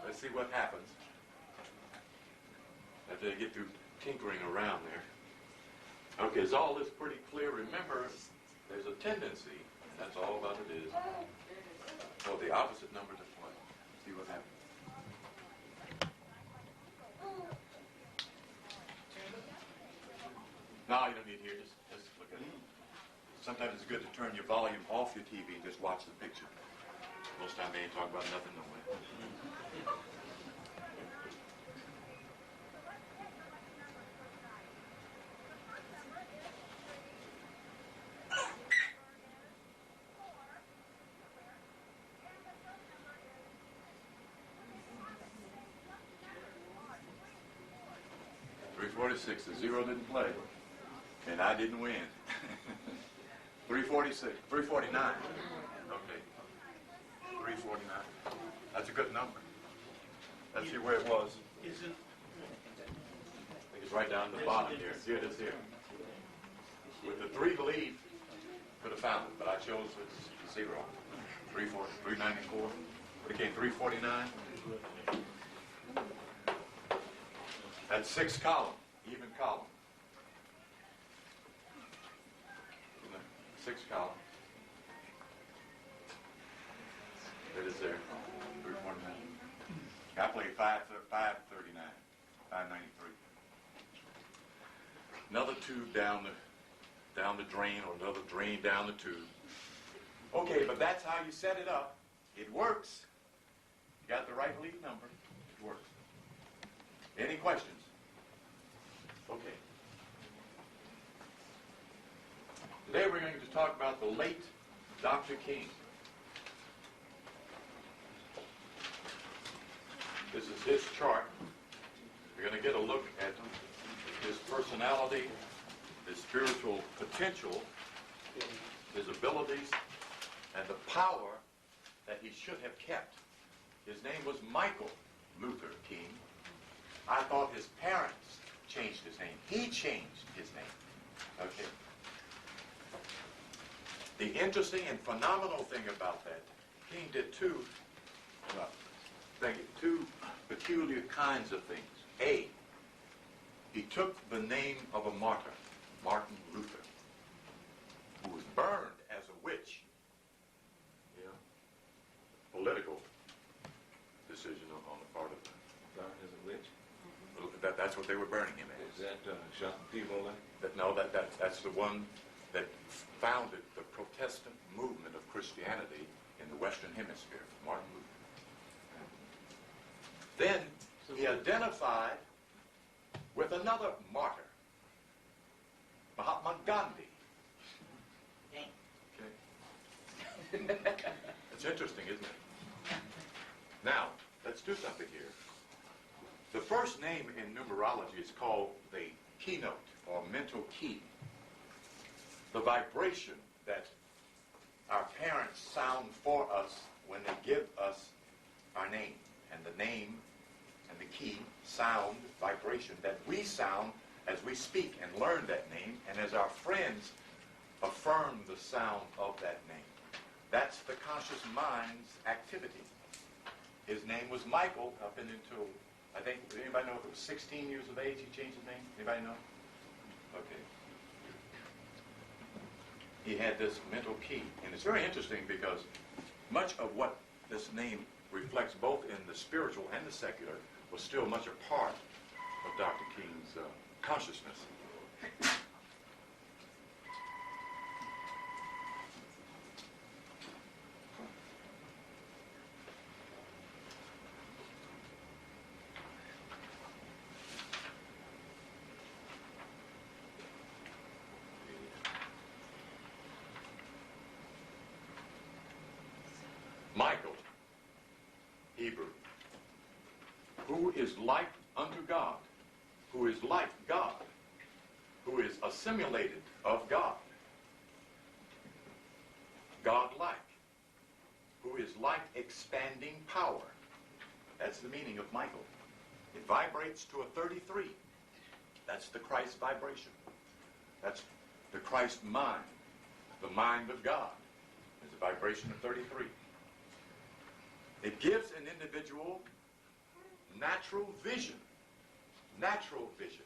Let's see what happens after they get through tinkering around there. Okay, is all this pretty clear? Remember, there's a tendency, and that's all that it is, for the opposite number to play. See what happens. No, you don't need to hear. Just look at it. Sometimes it's good to turn your volume off your TV and just watch the picture. Most times they ain't talking about nothing no way. .346, the zero didn't play, and I didn't win. 346, 349. Okay. 349. That's a good number. Let's see where it was. I think it's right down the bottom here. Here it is here. With the 3 lead, could have found it, but I chose the 0. 394. What became 349? That's 6 column, even column. 6 column. It is there. 349. I played 539, 593. Another tube down the drain, or another drain down the tube. Okay, but that's how you set it up. It works. You got the right lead number. It works. Any questions? Okay. Today we're going to talk about the late Dr. King. This is his chart. We're going to get a look at his personality, his spiritual potential, his abilities, and the power that he should have kept. His name was Michael Luther King. I thought his parents changed his name. He changed his name. Okay. The interesting and phenomenal thing about that, King did two peculiar kinds of things. A, he took the name of a martyr, Martin Luther, who was burned as a witch. Yeah. Political decision on the part of the... Burned as a witch? That's what they were burning him as. Is that shocking people like? No, that's the one that founded the Protestant movement of Christianity in the Western Hemisphere, Martin Luther. Then he identified with another martyr, Mahatma Gandhi. Okay. It's interesting, isn't it? Now, let's do something here. The first name in numerology is called the keynote, or mental key. The vibration that our parents sound for us when they give us our name. And the name and the key sound, vibration, that we sound as we speak and learn that name, and as our friends affirm the sound of that name. That's the conscious mind's activity. His name was Michael up until, I think, anybody know if it was 16 years of age he changed his name? Anybody know? Okay. He had this mental key. And it's very interesting because much of what this name reflects, both in the spiritual and the secular, was still much a part of Dr. King's consciousness. Michael, Hebrew, who is like unto God, who is like God, who is assimilated of God, God-like, who is like expanding power. That's the meaning of Michael. It vibrates to a 33. That's the Christ vibration. That's the Christ mind, the mind of God. It's a vibration of 33. It gives an individual natural vision. Natural vision.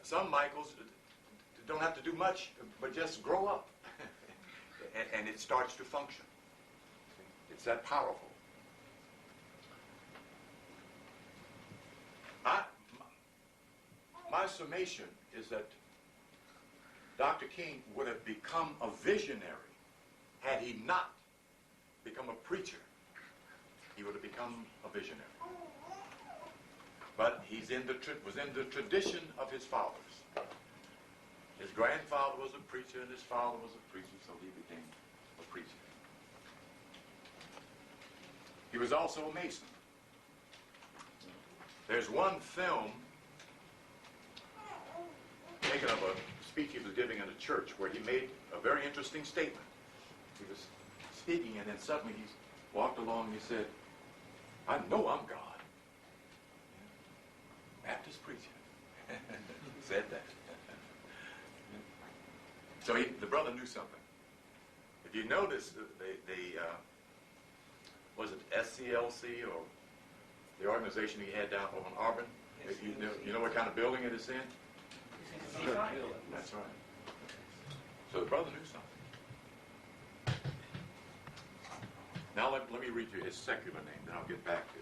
Some Michaels don't have to do much, but just grow up. and it starts to function. It's that powerful. My summation is that Dr. King would have become a visionary had he not become a preacher. He would have become a visionary. But was in the tradition of his fathers. His grandfather was a preacher and his father was a preacher, so he became a preacher. He was also a Mason. There's one film taken of a speech he was giving in a church where he made a very interesting statement. He was speaking, and then suddenly he walked along and he said, I know I'm God. Baptist preacher. He said that. So the brother knew something. If you notice, was it SCLC or the organization he had down on Auburn? You know what kind of building it is in? It's in the site. That's right. So the brother knew something. Now let me read you his secular name, then I'll get back to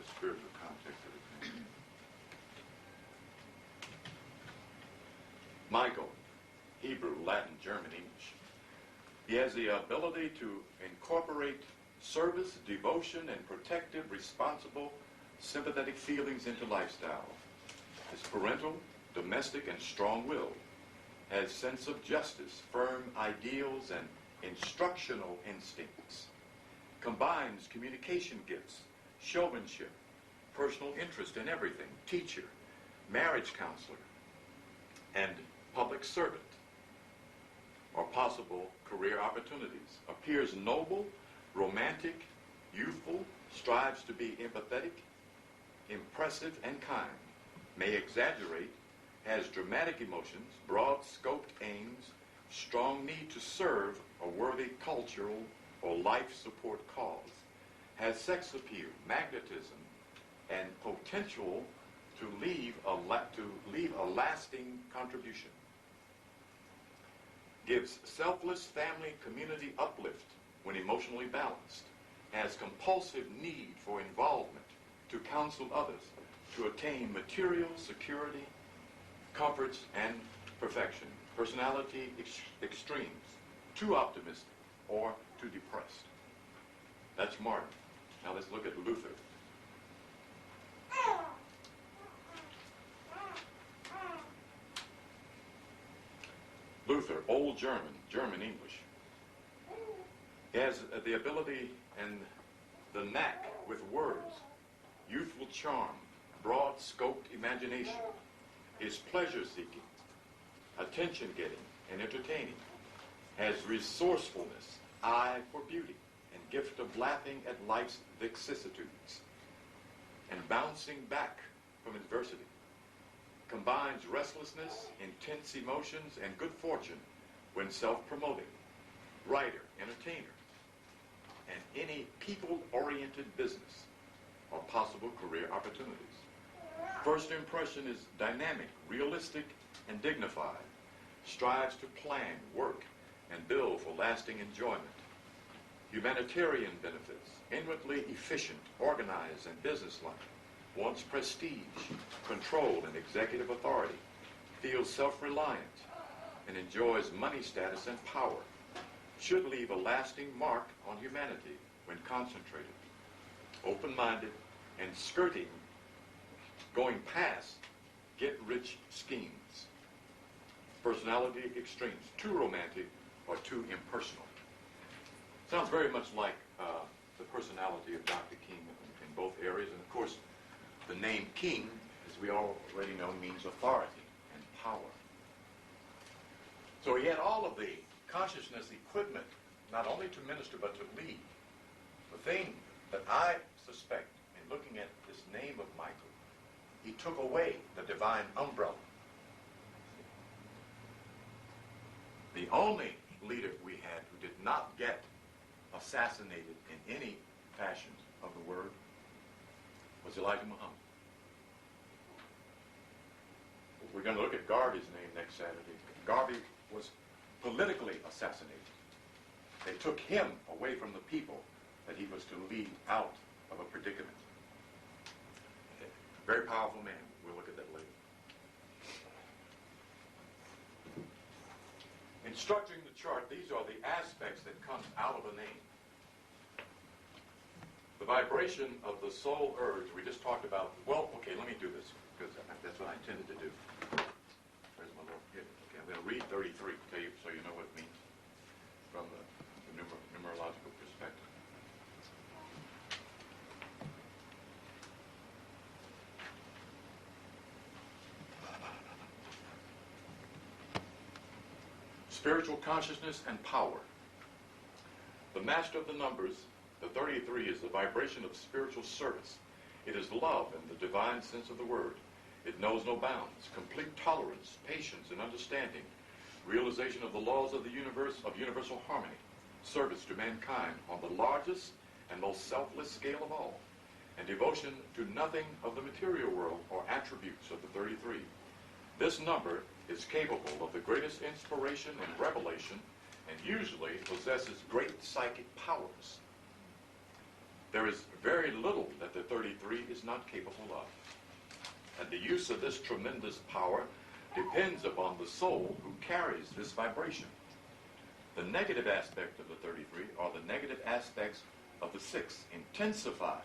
the spiritual context of his name. Michael, Hebrew, Latin, German, English. He has the ability to incorporate service, devotion, and protective, responsible, sympathetic feelings into lifestyle. Is parental, domestic, and strong-willed. Has sense of justice, firm ideals, and instructional instincts. Combines communication gifts, showmanship, personal interest in everything, teacher, marriage counselor, and public servant, or possible career opportunities. Appears noble, romantic, youthful, strives to be empathetic, impressive, and kind. May exaggerate, has dramatic emotions, broad-scoped aims, strong need to serve a worthy cultural or life support cause. Has sex appeal, magnetism, and potential to leave a lasting contribution. Gives selfless family community uplift when emotionally balanced. Has compulsive need for involvement to counsel others to attain material security, comforts, and perfection. Personality extremes, too optimistic or too depressed. That's Martin. Now let's look at Luther. Luther, Old German, German, English. He has the ability and the knack with words, youthful charm, broad-scoped imagination, is pleasure-seeking, attention-getting, and entertaining, has resourcefulness, eye for beauty, and gift of laughing at life's vicissitudes, and bouncing back from adversity. Combines restlessness, intense emotions, and good fortune when self-promoting, writer, entertainer, and any people-oriented business or possible career opportunities. First impression is dynamic, realistic, and dignified. Strives to plan, work, and build for lasting enjoyment. Humanitarian benefits, inwardly efficient, organized, and businesslike. Wants prestige, control, and executive authority. Feels self-reliant and enjoys money status and power. Should leave a lasting mark on humanity when concentrated. Open-minded and skirting, going past get-rich schemes. Personality extremes, too romantic or too impersonal. Sounds very much like the personality of Dr. King in both areas. And of course, the name King, as we already know, means authority and power. So he had all of the consciousness equipment, not only to minister, but to lead. The thing that I suspect in looking at this name of Michael, he took away the divine umbrella. The only leader we had who did not get assassinated in any fashion of the word was Elijah Muhammad. We're going to look at Garvey's name next Saturday. Garvey was politically assassinated. They took him away from the people that he was to lead out of a predicament. Very powerful man. We'll look at that later. In structuring the chart, these are the aspects that come out of a name. The vibration of the soul urge, we just talked about. Well, okay, let me do this, because that's what I intended to do. Where's my little, here, okay, I'm going to read 33, tell you, so you know what it means from the numerological perspective. Spiritual consciousness and power. The master of the numbers, the 33, is the vibration of spiritual service. It is love in the divine sense of the word. It knows no bounds, complete tolerance, patience, and understanding, realization of the laws of the universe, of universal harmony, service to mankind on the largest and most selfless scale of all, and devotion to nothing of the material world or attributes of the 33. This number is capable of the greatest inspiration and revelation, and usually possesses great psychic powers. There is very little that the 33 is not capable of. And the use of this tremendous power depends upon the soul who carries this vibration. The negative aspect of the 33 are the negative aspects of the 6, intensified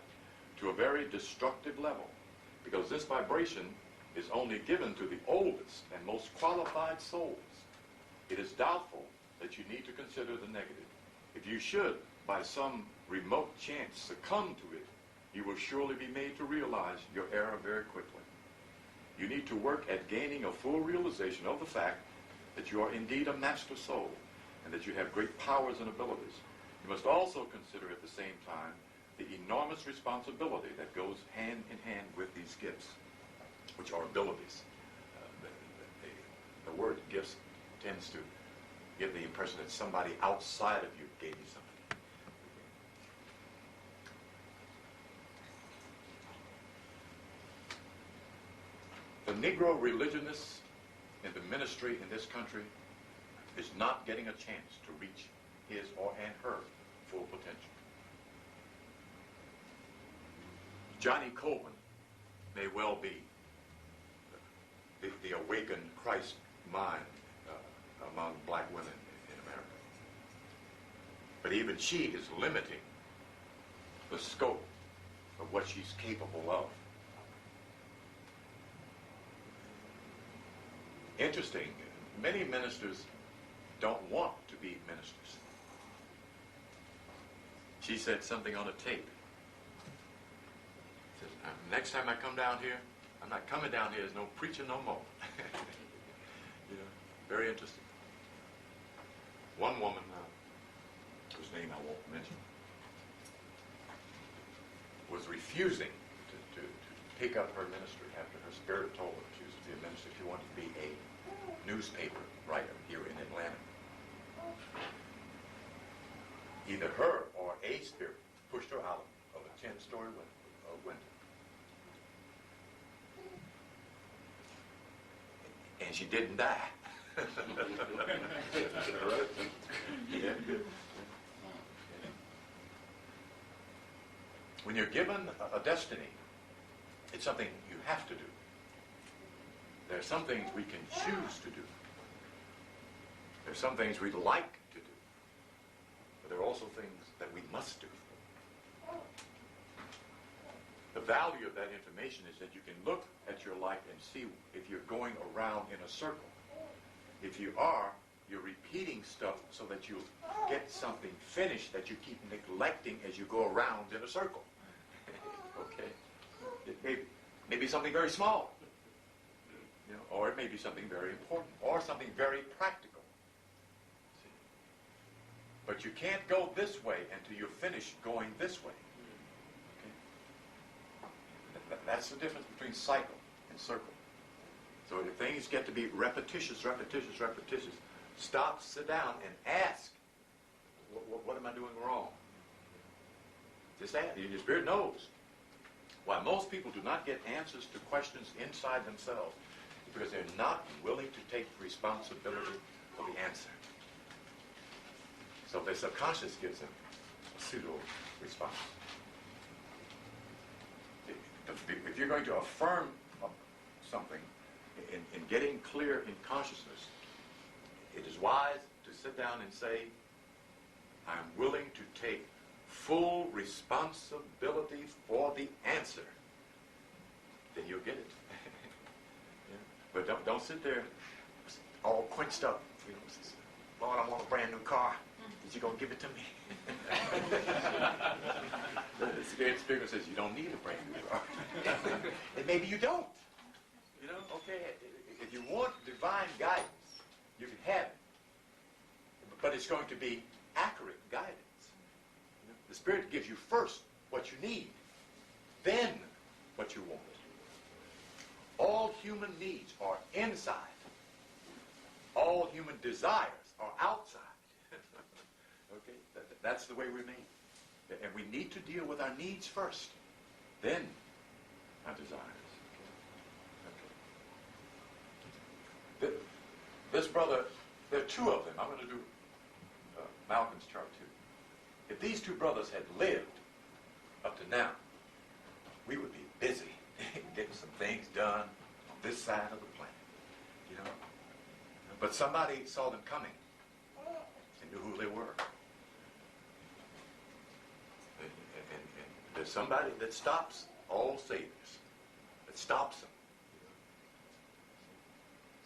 to a very destructive level, because this vibration is only given to the oldest and most qualified souls. It is doubtful that you need to consider the negative. If you should, by some remote chance, succumb to it, you will surely be made to realize your error very quickly. You need to work at gaining a full realization of the fact that you are indeed a master soul and that you have great powers and abilities. You must also consider at the same time the enormous responsibility that goes hand in hand with these gifts, which are abilities. The word gifts tends to give the impression that somebody outside of you gave you something. The Negro religionist in the ministry in this country is not getting a chance to reach his and her full potential. Johnny Coleman may well be the awakened Christ mind among black women in America. But even she is limiting the scope of what she's capable of. Interesting, many ministers don't want to be ministers. She said something on a tape. Said, next time I come down here, I'm not coming down here as no preacher no more. You know, very interesting. One woman, whose name I won't mention, was refusing to take up her ministry after her spirit told her she was to be a minister. She wanted to be a newspaper writer here in Atlanta. Either her or a spirit pushed her out of a 10-story window. And she didn't die. Yeah. When you're given a destiny, it's something you have to do. There are some things we can choose to do. There are some things we'd like to do. But there are also things that we must do. The value of that information is that you can look at your life and see if you're going around in a circle. If you are, you're repeating stuff so that you get something finished that you keep neglecting as you go around in a circle. Okay? It may be something very small, you know, or it may be something very important, or something very practical. See? But you can't go this way until you finish going this way. Okay? That's the difference between cycle and circle. So if things get to be repetitious, stop, sit down, and ask, what am I doing wrong? Just ask. Your spirit knows. Why most people do not get answers to questions inside themselves is because they're not willing to take responsibility for the answer. So their subconscious gives them a pseudo response. If you're going to affirm something in getting clear in consciousness, it is wise to sit down and say, I'm willing to take full responsibility for the answer. Then you'll get it. Yeah. But don't sit there all quenched up. You know, Lord, I want a brand new car. Is you gonna give it to me? The Spirit says you don't need a brand new car. And maybe you don't. You know, okay, if you want divine guidance, you can have it. But it's going to be accurate guidance. You know, the Spirit gives you first what you need, then what you want. All human needs are inside. all human desires are outside. Okay? That's the way we're made. And we need to deal with our needs first, then our desires. Okay. This brother, there are two of them. I'm going to do Malcolm's chart too. If these two brothers had lived up to now, we would be busy getting some things done on this side of the planet, you know. But somebody saw them coming and knew who they were. And there's somebody that stops all saviors, that stops them.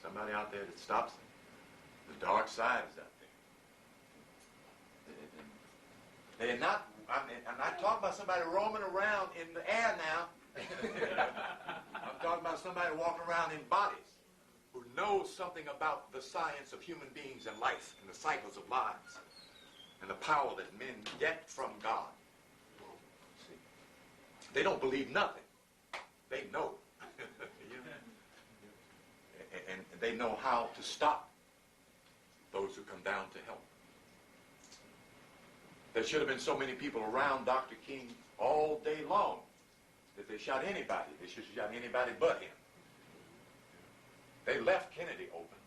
Somebody out there that stops them. The dark side is out there. They're not, I'm not talking about somebody roaming around in the air now. I'm talking about somebody walking around in bodies who knows something about the science of human beings and life and the cycles of lives and the power that men get from God. See? They don't believe nothing. They know. And they know how to stop those who come down to help. There should have been so many people around Dr. King all day long that they shot anybody. They should have shot anybody but him. They left Kennedy open.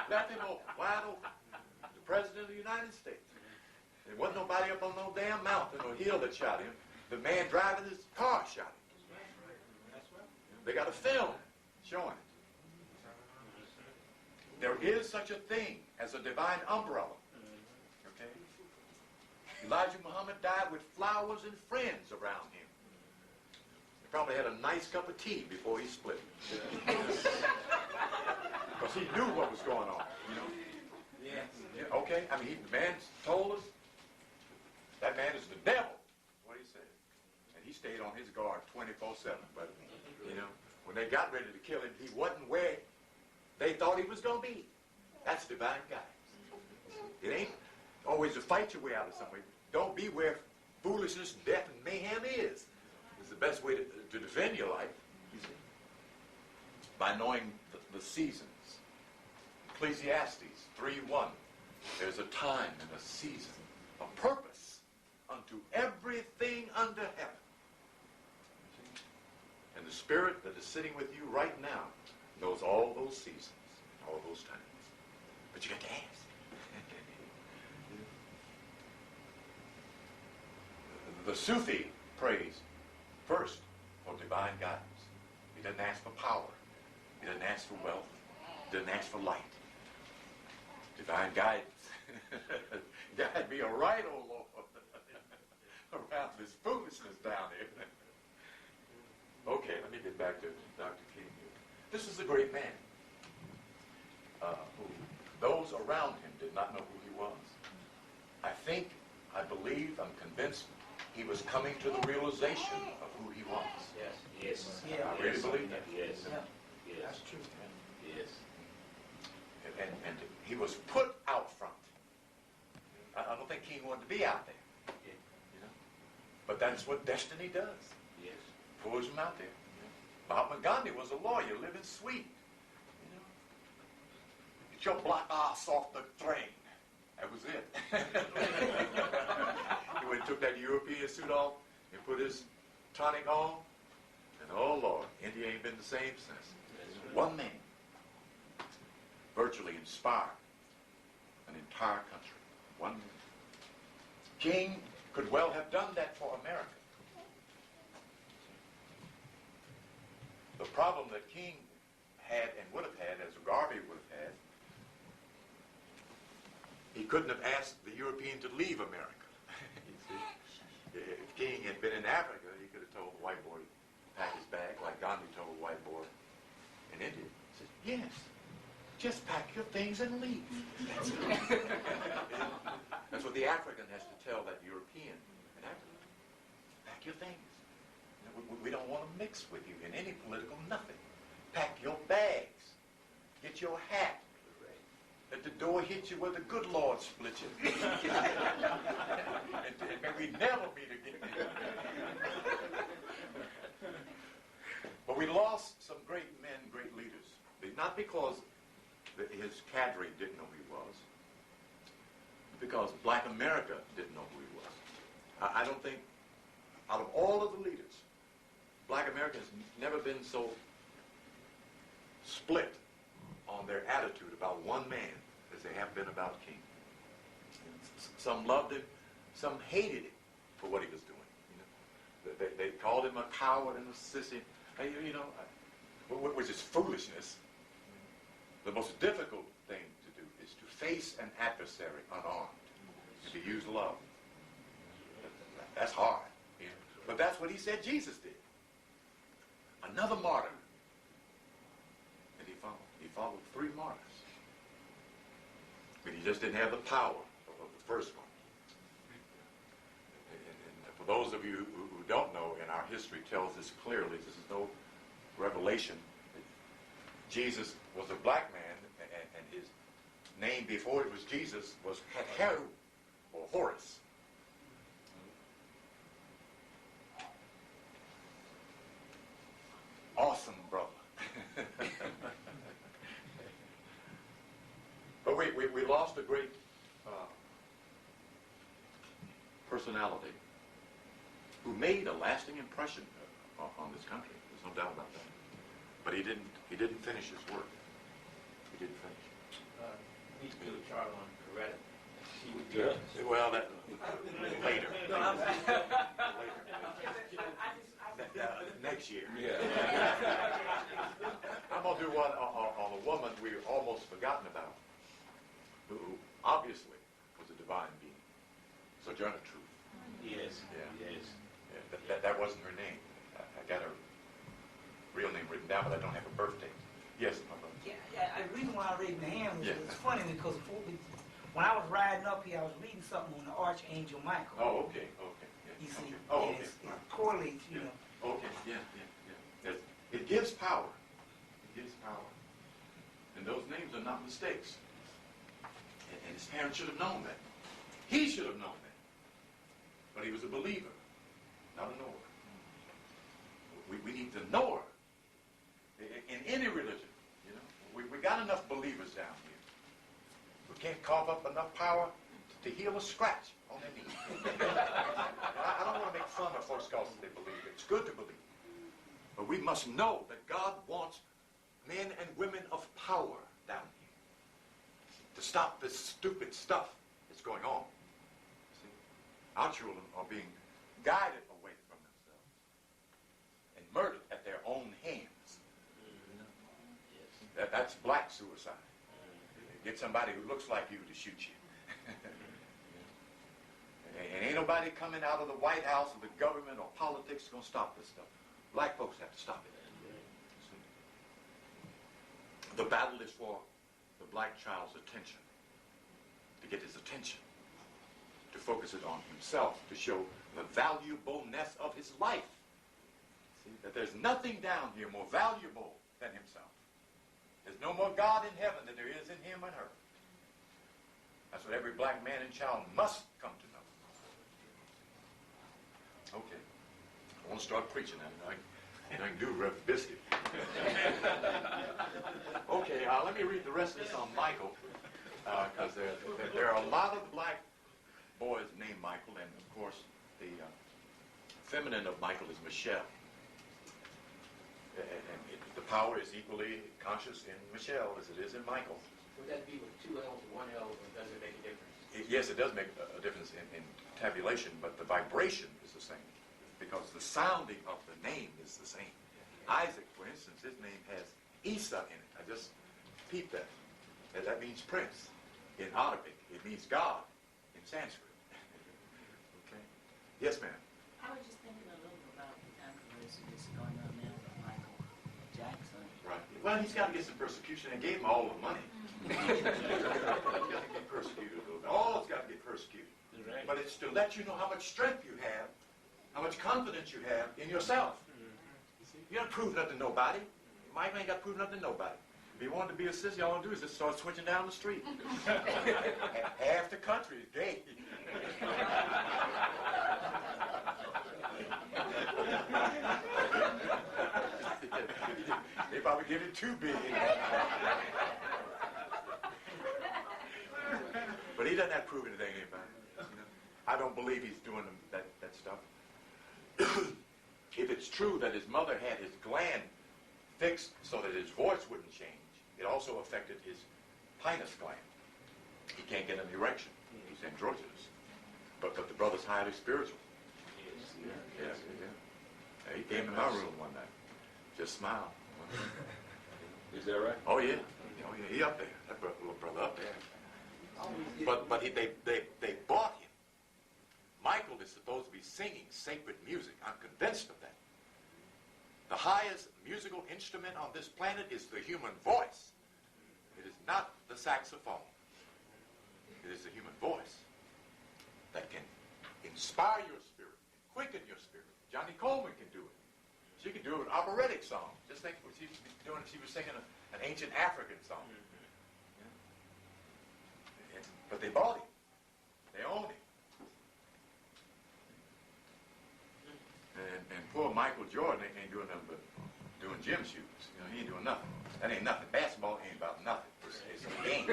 Left him open, wide open. The President of the United States. There wasn't nobody up on no damn mountain or hill that shot him. The man driving his car shot him. They got a film showing it. There is such a thing as a divine umbrella. Okay? Elijah Muhammad died with flowers and friends around him. He probably had a nice cup of tea before he split. Because he knew what was going on, you know? Yes. Yeah, okay? I mean, the man told us that man is the devil. That's what he said. And he stayed on his guard 24/7. But, you know, when they got ready to kill him, he wasn't where they thought he was going to be. That's divine guidance. It ain't always to fight your way out of somewhere. Don't be where foolishness, death, and mayhem is. It's the best way to defend your life, you see, by knowing the seasons. Ecclesiastes 3:1. There's a time and a season, a purpose unto everything under heaven. And the Spirit that is sitting with you right now knows all those seasons, all those times. But you got to ask. The Sufi prays first for divine guidance. He doesn't ask for power. He doesn't ask for wealth. He doesn't ask for light. Divine guidance. Guide me aright, O Lord, around this foolishness down here. Okay, let me get back to Dr. King here. This is a great man who those around him did not know who he was. I believe, I'm convinced he was coming to the realization of who he was. Yes. Yeah. I really believe that. Yes. Yeah. Yes. That's true. Yes. And he was put out front. I don't think King wanted to be out there. You know? But that's what destiny does. Yes. Pulls him out there. Mahatma Gandhi was a lawyer living sweet. You know? Get your black ass off the train. That was it. He went and took that European suit off and put his tonic on. And oh Lord, India ain't been the same since. One man virtually inspired an entire country. One man. King could well have done that for America. The problem that King had and would have had, as Garvey would have had, he couldn't have asked the European to leave America. You see? If King had been in Africa, he could have told the white boy to pack his bag, like Gandhi told the white boy in India. He said, yes, just pack your things and leave. That's what the African has to tell that European in Africa. Pack your things. We don't want to mix with you in any political nothing. Pack your bags. Get your hat. Let the door hit you where the good Lord split you. and may we never meet again. But we lost some great men, great leaders. not because his cadre didn't know who he was, because Black America didn't know who he was. I don't think, out of all of the leaders, Black America has never been so split on their attitude about one man as they have been about King. Some loved him, some hated him for what he was doing. You know, they called him a coward and a sissy, which is foolishness. The most difficult thing to do is to face an adversary unarmed and to use love. That's hard. You know? But that's what he said Jesus did. Another martyr that he followed. He followed 3 martyrs. But he just didn't have the power of the first one. And for those of you who don't know, and our history tells this clearly, this is no revelation. Jesus was a black man, and his name before it was Jesus was Heru, or Horus. Awesome brother. But we lost a great personality who made a lasting impression on this country. There's no doubt about that. But he didn't finish his work. He didn't finish. Need to do a chart on Coretta. Well, that later. Next year. Yeah. I'm going to do one on a woman we've almost forgotten about, who obviously was a divine being. Sojourner Truth. Yes. Yeah. Yes. Yeah, that wasn't her name. I got her real name written down, but I don't have a birthday. Yes, my brother. Yeah, the reason why I raised my hand was Yeah. it's funny because when I was riding up here, I was reading something on the Archangel Michael. Oh, okay. Yeah, You see, okay. Oh, and okay. it correlates, you know. Okay, yeah. It gives power. It gives power. And those names are not mistakes. And his parents should have known that. He should have known that. But he was a believer, not a knower. We need to know her. In any religion, you know. We got enough believers down here. We can't carve up enough power to heal a scratch on their knee. I don't want to make fun of folks because they believe. It's good to believe. But we must know that God wants men and women of power down here to stop this stupid stuff that's going on. See? Our children are being guided away from themselves and murdered at their own hands. That's black suicide. Get somebody who looks like you to shoot you. And ain't nobody coming out of the White House or the government or politics going to stop this stuff. Black folks have to stop it. The battle is for the black child's attention, to get his attention, to focus it on himself, to show the valuableness of his life. See, that there's nothing down here more valuable than himself. There's no more God in heaven than there is in him and her. That's what every black man and child must come to know. Okay. I want to start preaching now. I can do Rev. Biscuit. Okay, let me read the rest of this on Michael, because there are a lot of black boys named Michael, and of course the feminine of Michael is Michelle. And the power is equally conscious in Michelle as it is in Michael. Would that be with 2 L's or 1 L, or does it make a difference? Yes, it does make a difference in tabulation, but the vibration is the same because the sounding of the name is the same. Isaac, for instance, his name has Isa in it. I just peeped that. And that means prince. In Arabic, it means God in Sanskrit. Okay. Yes, ma'am. I was just thinking a little about the controversy that's going on now with Michael Jackson. Right. Well, he's got to get some persecution. They gave him all the money. He's got to get persecuted a little bit. All it's got to get persecuted. Right. But it's to let you know how much strength you have, how much confidence you have in yourself. You don't prove nothing to nobody. Michael ain't got to prove nothing to nobody. If he wanted to be a sissy, all he do is just start switching down the street. Half the country is gay. They probably get it too big. But he doesn't have to prove anything to anybody. You know? I don't believe he's doing that stuff. If it's true that his mother had his gland fixed so that his voice wouldn't change, it also affected his pinus gland. He can't get an erection. He's androgynous. But the brother's highly spiritual. Yeah. He came in my room one night. Just smiled. Is that right? Oh yeah. He up there. That little brother up there. But they bought him. Michael is supposed to be singing sacred music. I'm convinced of that. The highest musical instrument on this planet is the human voice. It is not the saxophone. It is the human voice that can inspire your spirit, quicken your spirit. Johnny Coleman can do it. She can do an operatic song. Just think what she was doing. She was singing an ancient African song. Yeah. But they bought him. They owned him. And poor Michael Jordan ain't doing nothing but doing gym shoes. He ain't doing nothing. That ain't nothing. Basketball ain't about nothing. It's a game.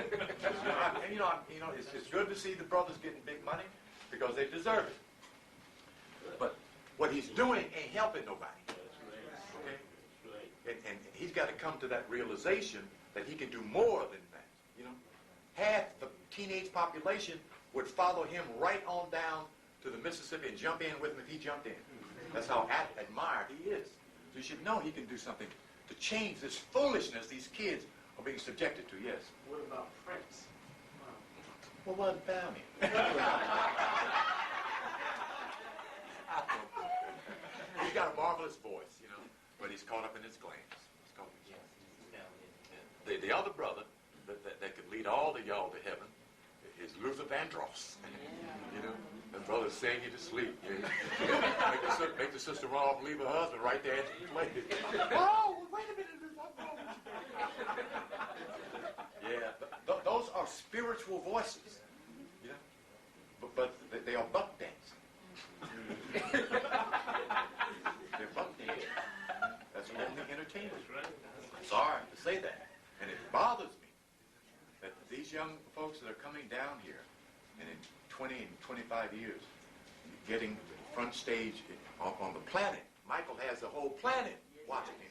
It's good to see the brothers getting big money because they deserve it. But what he's doing ain't helping nobody. Okay? And he's got to come to that realization that he can do more than that. Half the teenage population would follow him right on down to the Mississippi and jump in with him if he jumped in. That's how admired he is. So you should know he can do something to change this foolishness these kids are being subjected to, yes. What about Prince? Well, what about him? He's got a marvelous voice, but he's caught up in his glands. The other brother that could lead all of y'all to heaven is Luther Vandross. That brother sing you to sleep. Make the sister run off and leave her husband right there at the plate. Oh, wait a minute. Yeah, those are spiritual voices. But they are buck dancing. They're buck dancing. That's only entertainment. I'm sorry to say that. And it bothers me that these young folks that are coming down here and in 20 and 25 years getting front stage on the planet. Michael has the whole planet watching him.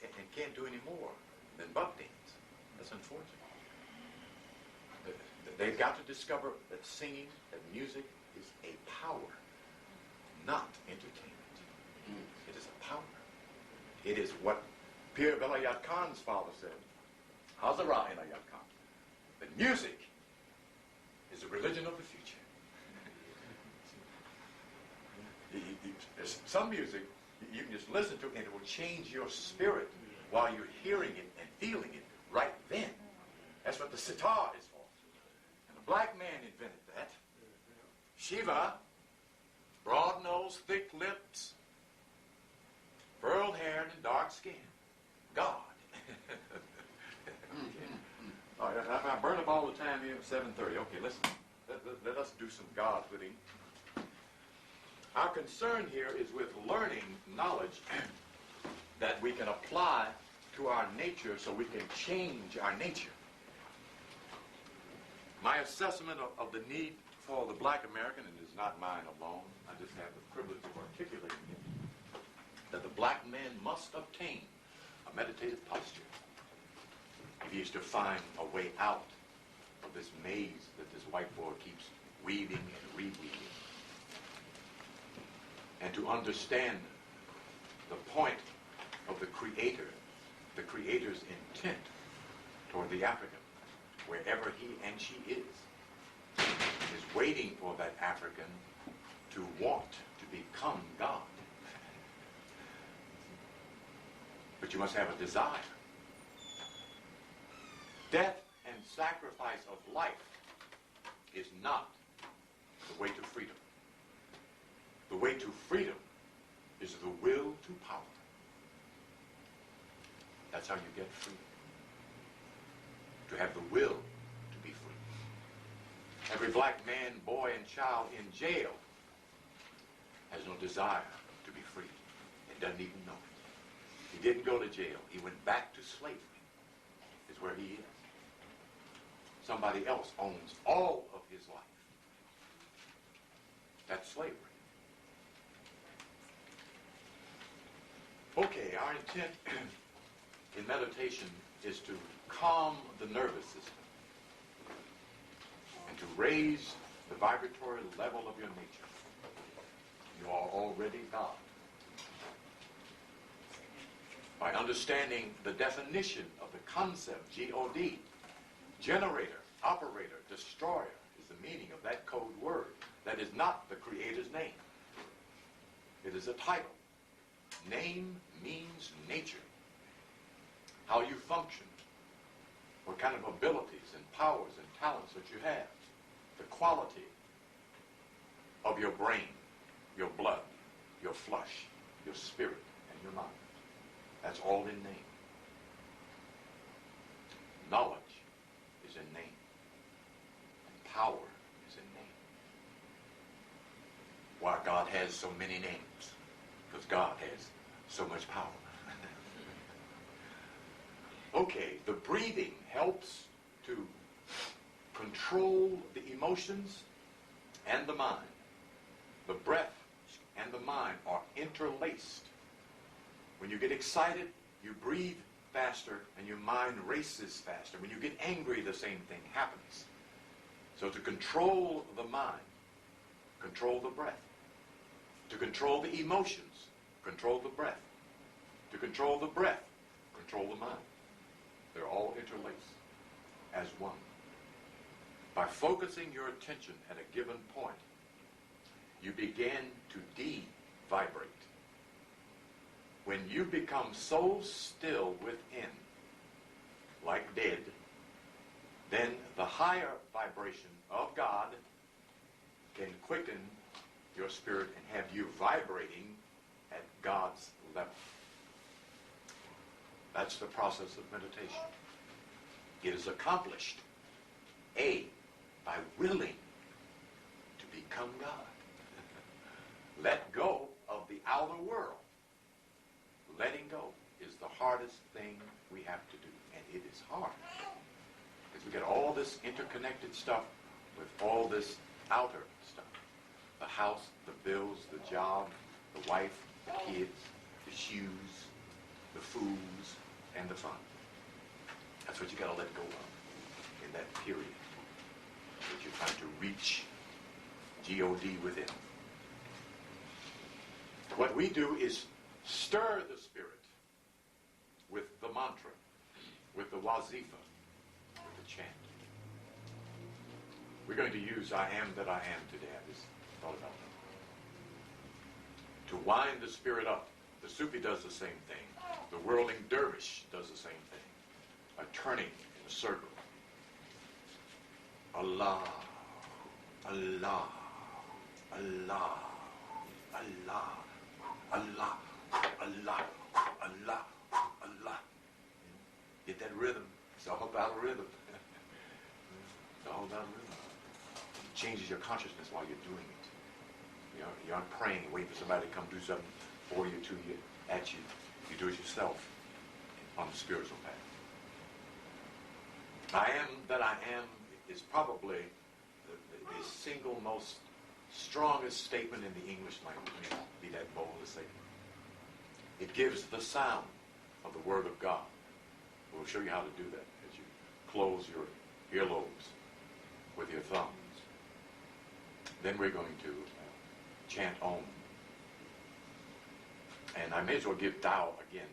And can't do any more than buck dance. That's unfortunate. They've got to discover that singing, that music is a power, not entertainment. It is a power. It is what Pir Velayat Khan's father said. Hazara Inayat Khan. That music is the religion of the future. There's some music you can just listen to and it will change your spirit while you're hearing it and feeling it right then. That's what the sitar is for. And a black man invented that. Shiva, broad nose, thick lips, furrowed hair, and dark skin. God. All right, I burn up all the time here at 7:30. Okay, listen. Let us do some God with him. Our concern here is with learning knowledge that we can apply to our nature so we can change our nature. My assessment of the need for the black American, and it is not mine alone, I just have the privilege of articulating it, that the black man must obtain a meditative posture if he is to find a way out of this maze that this white boy keeps weaving and reweaving. And to understand the point of the Creator, the Creator's intent toward the African, wherever he and she is waiting for that African to want to become God. But you must have a desire. Death and sacrifice of life is not the way to freedom. The way to freedom is the will to power. That's how you get free. To have the will to be free. Every black man, boy, and child in jail has no desire to be free. It He doesn't even know it. He didn't go to jail. He went back to slavery. Is where he is. Somebody else owns all of his life. That's slavery. Okay, our intent in meditation is to calm the nervous system and to raise the vibratory level of your nature. You are already God. By understanding the definition of the concept, G-O-D, generator, operator, destroyer, is the meaning of that code word. That is not the Creator's name. It is a title. Name means nature. How you function. What kind of abilities and powers and talents that you have. The quality of your brain, your blood, your flesh, your spirit, and your mind. That's all in name. Knowledge is in name. And power is in name. Why God has so many names? Because God has so much power. Okay, the breathing helps to control the emotions and the mind. The breath and the mind are interlaced. When you get excited, you breathe faster and your mind races faster. When you get angry, the same thing happens. So to control the mind, control the breath. To control the emotions, control the breath. To control the breath, control the mind. They're all interlaced as one. By focusing your attention at a given point, you begin to de-vibrate. When you become so still within, like dead, then the higher vibration of God can quicken your spirit and have you vibrating at God's level. That's the process of meditation. It is accomplished, A, by willing to become God. Let go of the outer world. Letting go is the hardest thing we have to do, and it is hard. Because we get all this interconnected stuff with all this outer stuff. The house, the bills, the job, the wife, the kids, the shoes, the foods, and the fun. That's what you got to let go of in that period that you're trying to reach G-O-D within. What we do is stir the spirit with the mantra, with the wazifa, with the chant. We're going to use I am that I am today. I just thought about that. To wind the spirit up. The Sufi does the same thing. The whirling dervish does the same thing. A turning in a circle. Allah, Allah, Allah, Allah, Allah, Allah, Allah, Allah. Get that rhythm. It's all about rhythm. It's all about rhythm. It changes your consciousness while you're doing it. You aren't praying and waiting for somebody to come do something for you, to you, at you. You do it yourself on the spiritual path. I am that I am is probably the single most strongest statement in the English language. Let me be that bold to say it. It gives the sound of the Word of God. We'll show you how to do that as you close your earlobes with your thumbs. Then we're going to chant Om. And I may as well give Tao again.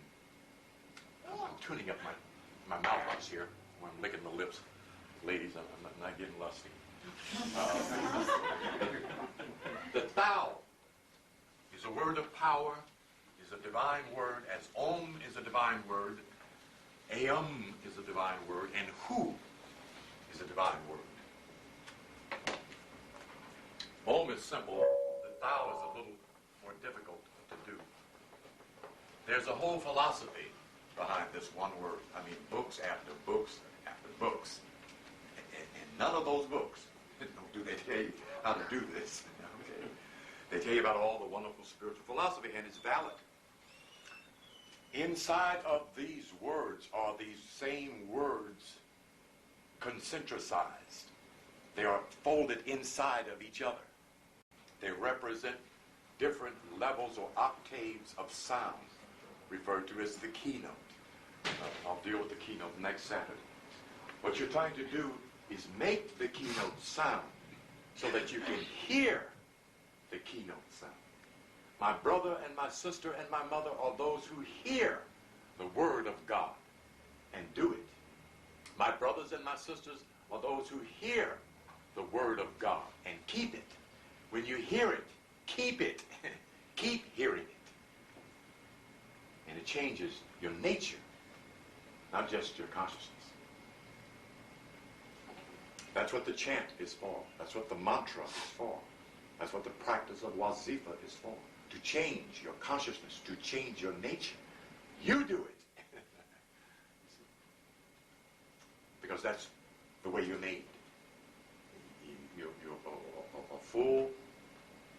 I'm tuning up my mouthpiece here when I'm licking the lips. Ladies, I'm not getting lusty. The Tao is a word of power, is a divine word, as Om is a divine word, Aum is a divine word, and Hu is a divine word. Om is simple. The Tao is a little more difficult to do. There's a whole philosophy behind this one word. I mean, books after books after books. And none of those books do they tell you how to do this. Okay? They tell you about all the wonderful spiritual philosophy, and it's valid. Inside of these words are these same words concentricized. They are folded inside of each other. They represent different levels or octaves of sound, referred to as the keynote. I'll deal with the keynote next Saturday. What you're trying to do is make the keynote sound so that you can hear the keynote sound. My brother and my sister and my mother are those who hear the word of God and do it. My brothers and my sisters are those who hear the word of God and keep it. When you hear it, keep it. Keep hearing it. And it changes your nature, not just your consciousness. That's what the chant is for. That's what the mantra is for. That's what the practice of wazifa is for. To change your consciousness, to change your nature. You do it. Because that's the way you're made. You're a full,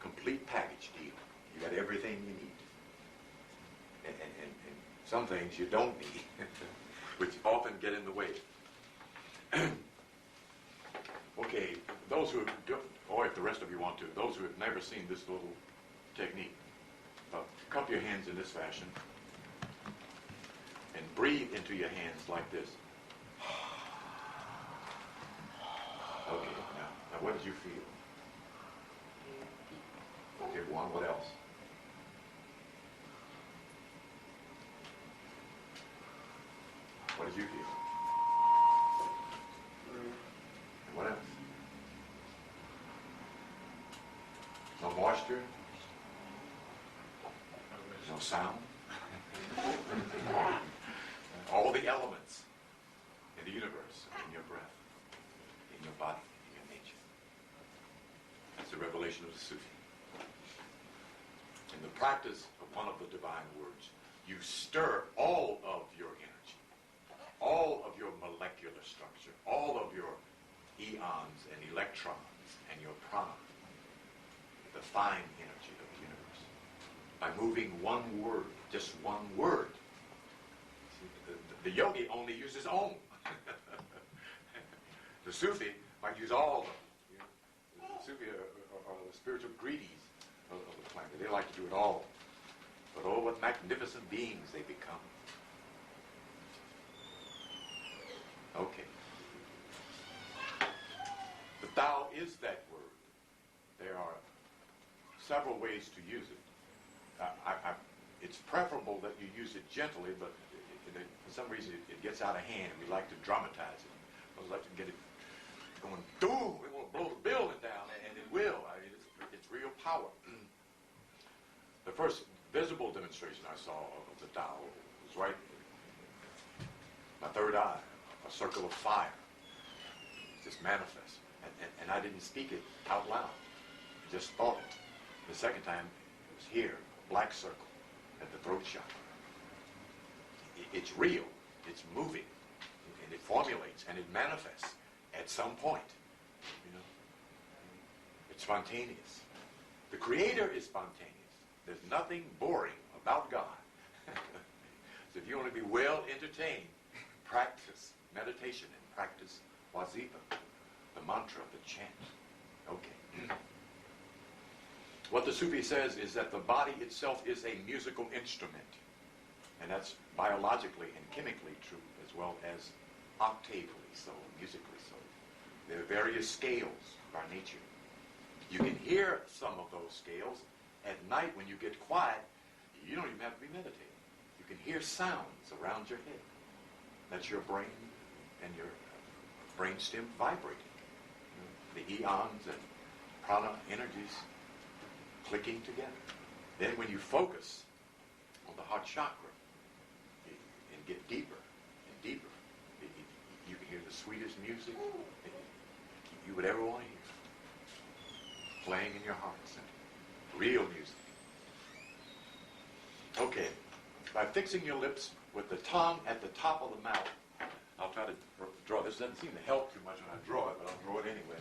complete package deal. You got everything you need. And some things you don't need, which often get in the way. Okay, those who do, or if the rest of you want to, those who have never seen this little technique, cup your hands in this fashion and breathe into your hands like this. Okay, now what did you feel? Okay, one, what else? What did you feel? And what else? No moisture? No sound? All the elements in the universe, in your breath, in your body, in your nature. That's the revelation of the Sufi. In the practice of one of the divine words, you stir all of your energy, all of your molecular structure, all of your eons and electrons and your prana, the fine energy of the universe, by moving one word, just one word. See, the yogi only uses Om. The Sufi might use all of them. You know, the Sufi are the spiritual greedies of the planet. They like to do it all. But oh, what magnificent beings they become. Okay. The Tao is that word. There are several ways to use it. It's preferable that you use it gently, but for some reason it gets out of hand. We like to dramatize it. We like to get it going, boom, we want to blow the building down, and it will. I mean, it's real power. The first visible demonstration I saw of the Tao was right in my third eye, a circle of fire. It just manifests. And I didn't speak it out loud. I just thought it. The second time, it was here, a black circle at the throat chakra. It's real. It's moving. And it formulates and it manifests at some point. You know, it's spontaneous. The Creator is spontaneous. There's nothing boring about God. So if you want to be well entertained, practice meditation and practice wazifa, the mantra, the chant. Okay. What the Sufi says is that the body itself is a musical instrument. And that's biologically and chemically true, as well as octavely so, musically so. There are various scales of our nature. You can hear some of those scales at night when you get quiet. You don't even have to be meditating. You can hear sounds around your head. That's your brain and your brainstem vibrating. The eons and prana energies clicking together. Then when you focus on the heart chakra and get deeper and deeper, you can hear the sweetest music you would ever want to hear playing in your heart center. Real music. Okay, by fixing your lips with the tongue at the top of the mouth, I'll try to draw. This doesn't seem to help too much when I draw it, but I'll draw it anyway.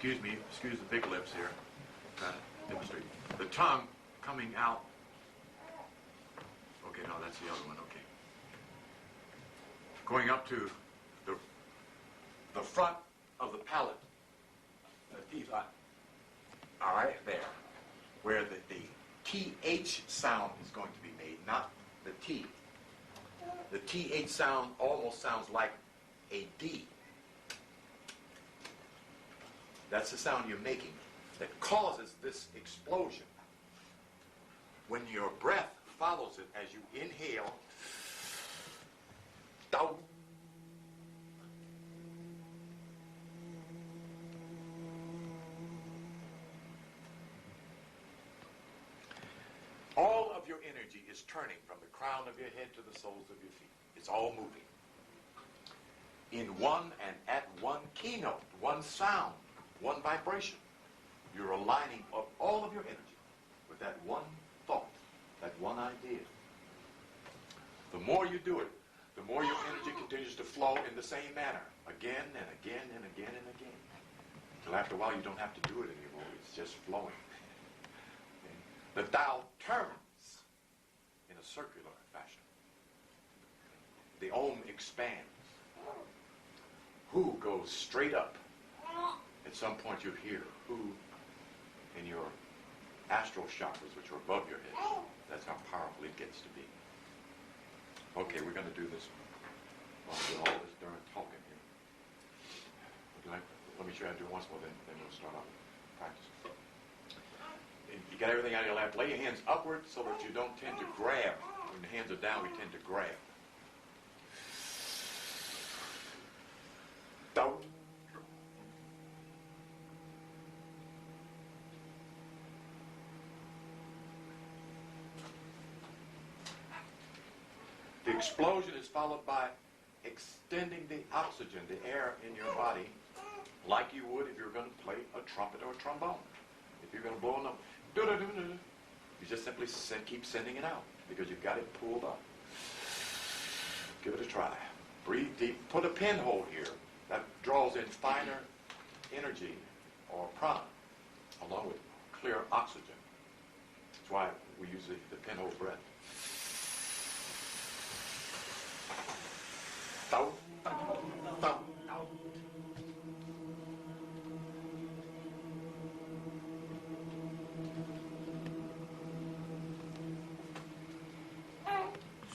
excuse me, excuse the big lips here. Demonstrate. The tongue coming out. Okay, no, that's the other one. Okay. Going up to the front of the palate. The teeth. All right, there. Where the TH sound is going to be made, not the T. The TH sound almost sounds like a D. That's the sound you're making that causes this explosion. When your breath follows it as you inhale, down, all of your energy is turning from the crown of your head to the soles of your feet. It's all moving. In one and at one keynote, one sound, one vibration. You're aligning up all of your energy with that one thought, that one idea. The more you do it, the more your energy continues to flow in the same manner, again and again and again and again. Until after a while you don't have to do it anymore. It's just flowing. The dial turns in a circular fashion. The Om expands. Who goes straight up. At some point you hear who in your astral chakras, which are above your head. That's how powerful it gets to be. Okay, we're going to do this. I'll do all this darn talking here. Let me try to do it once more, then we'll start off practice. You got everything out of your lap. Lay your hands upward so that you don't tend to grab. When the hands are down, we tend to grab. Down. The explosion is followed by extending the oxygen, the air in your body, like you would if you were going to play a trumpet or a trombone. If you're going to blow a number, you just simply keep sending it out because you've got it pulled up. Give it a try. Breathe deep. Put a pinhole here. That draws in finer energy or prana along with clear oxygen. That's why we use the pinhole breath. Down, down, down, down.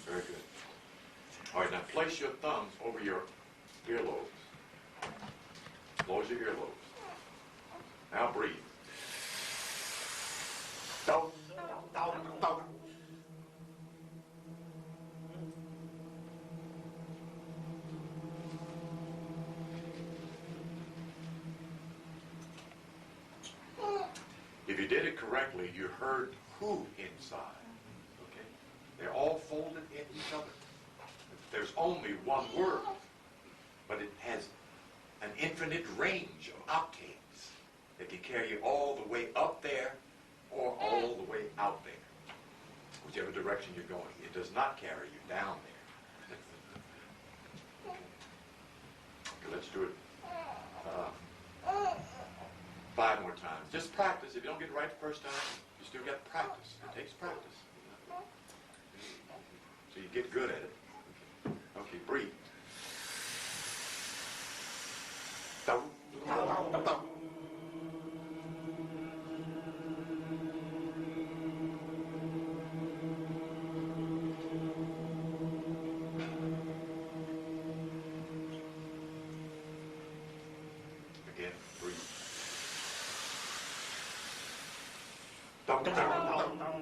Very good. All right, now place your thumbs over your earlobes. Close your earlobes. Now breathe. Down, down, down. If you did it correctly, you heard who inside. Okay? They're all folded in each other. There's only one word, but it has an infinite range of octaves that can carry you all the way up there or all the way out there. Whichever direction you're going. It does not carry you down there. Okay, let's do it 5 more times. Just practice. If you don't get it right the first time, you still got to practice. It takes practice. So you get good at it. Okay, breathe. Down, down, down. Again, breathe. Down, down, down, down.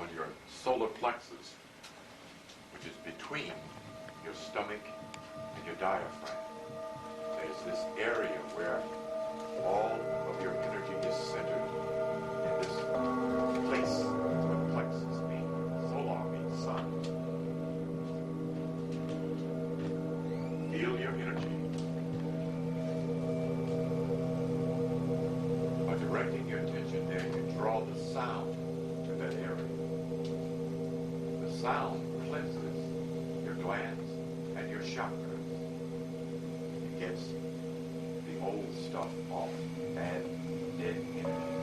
on your solar plexus, which is between your stomach and your diaphragm. There's this area where all of your energy is centered in this place. That's what plexus means. Solar means sun. Feel your energy. By directing your attention there, you draw the sound to that area. The sound cleanses your glands and your chakras. It gets the old stuff off, bad, dead energy.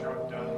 truck done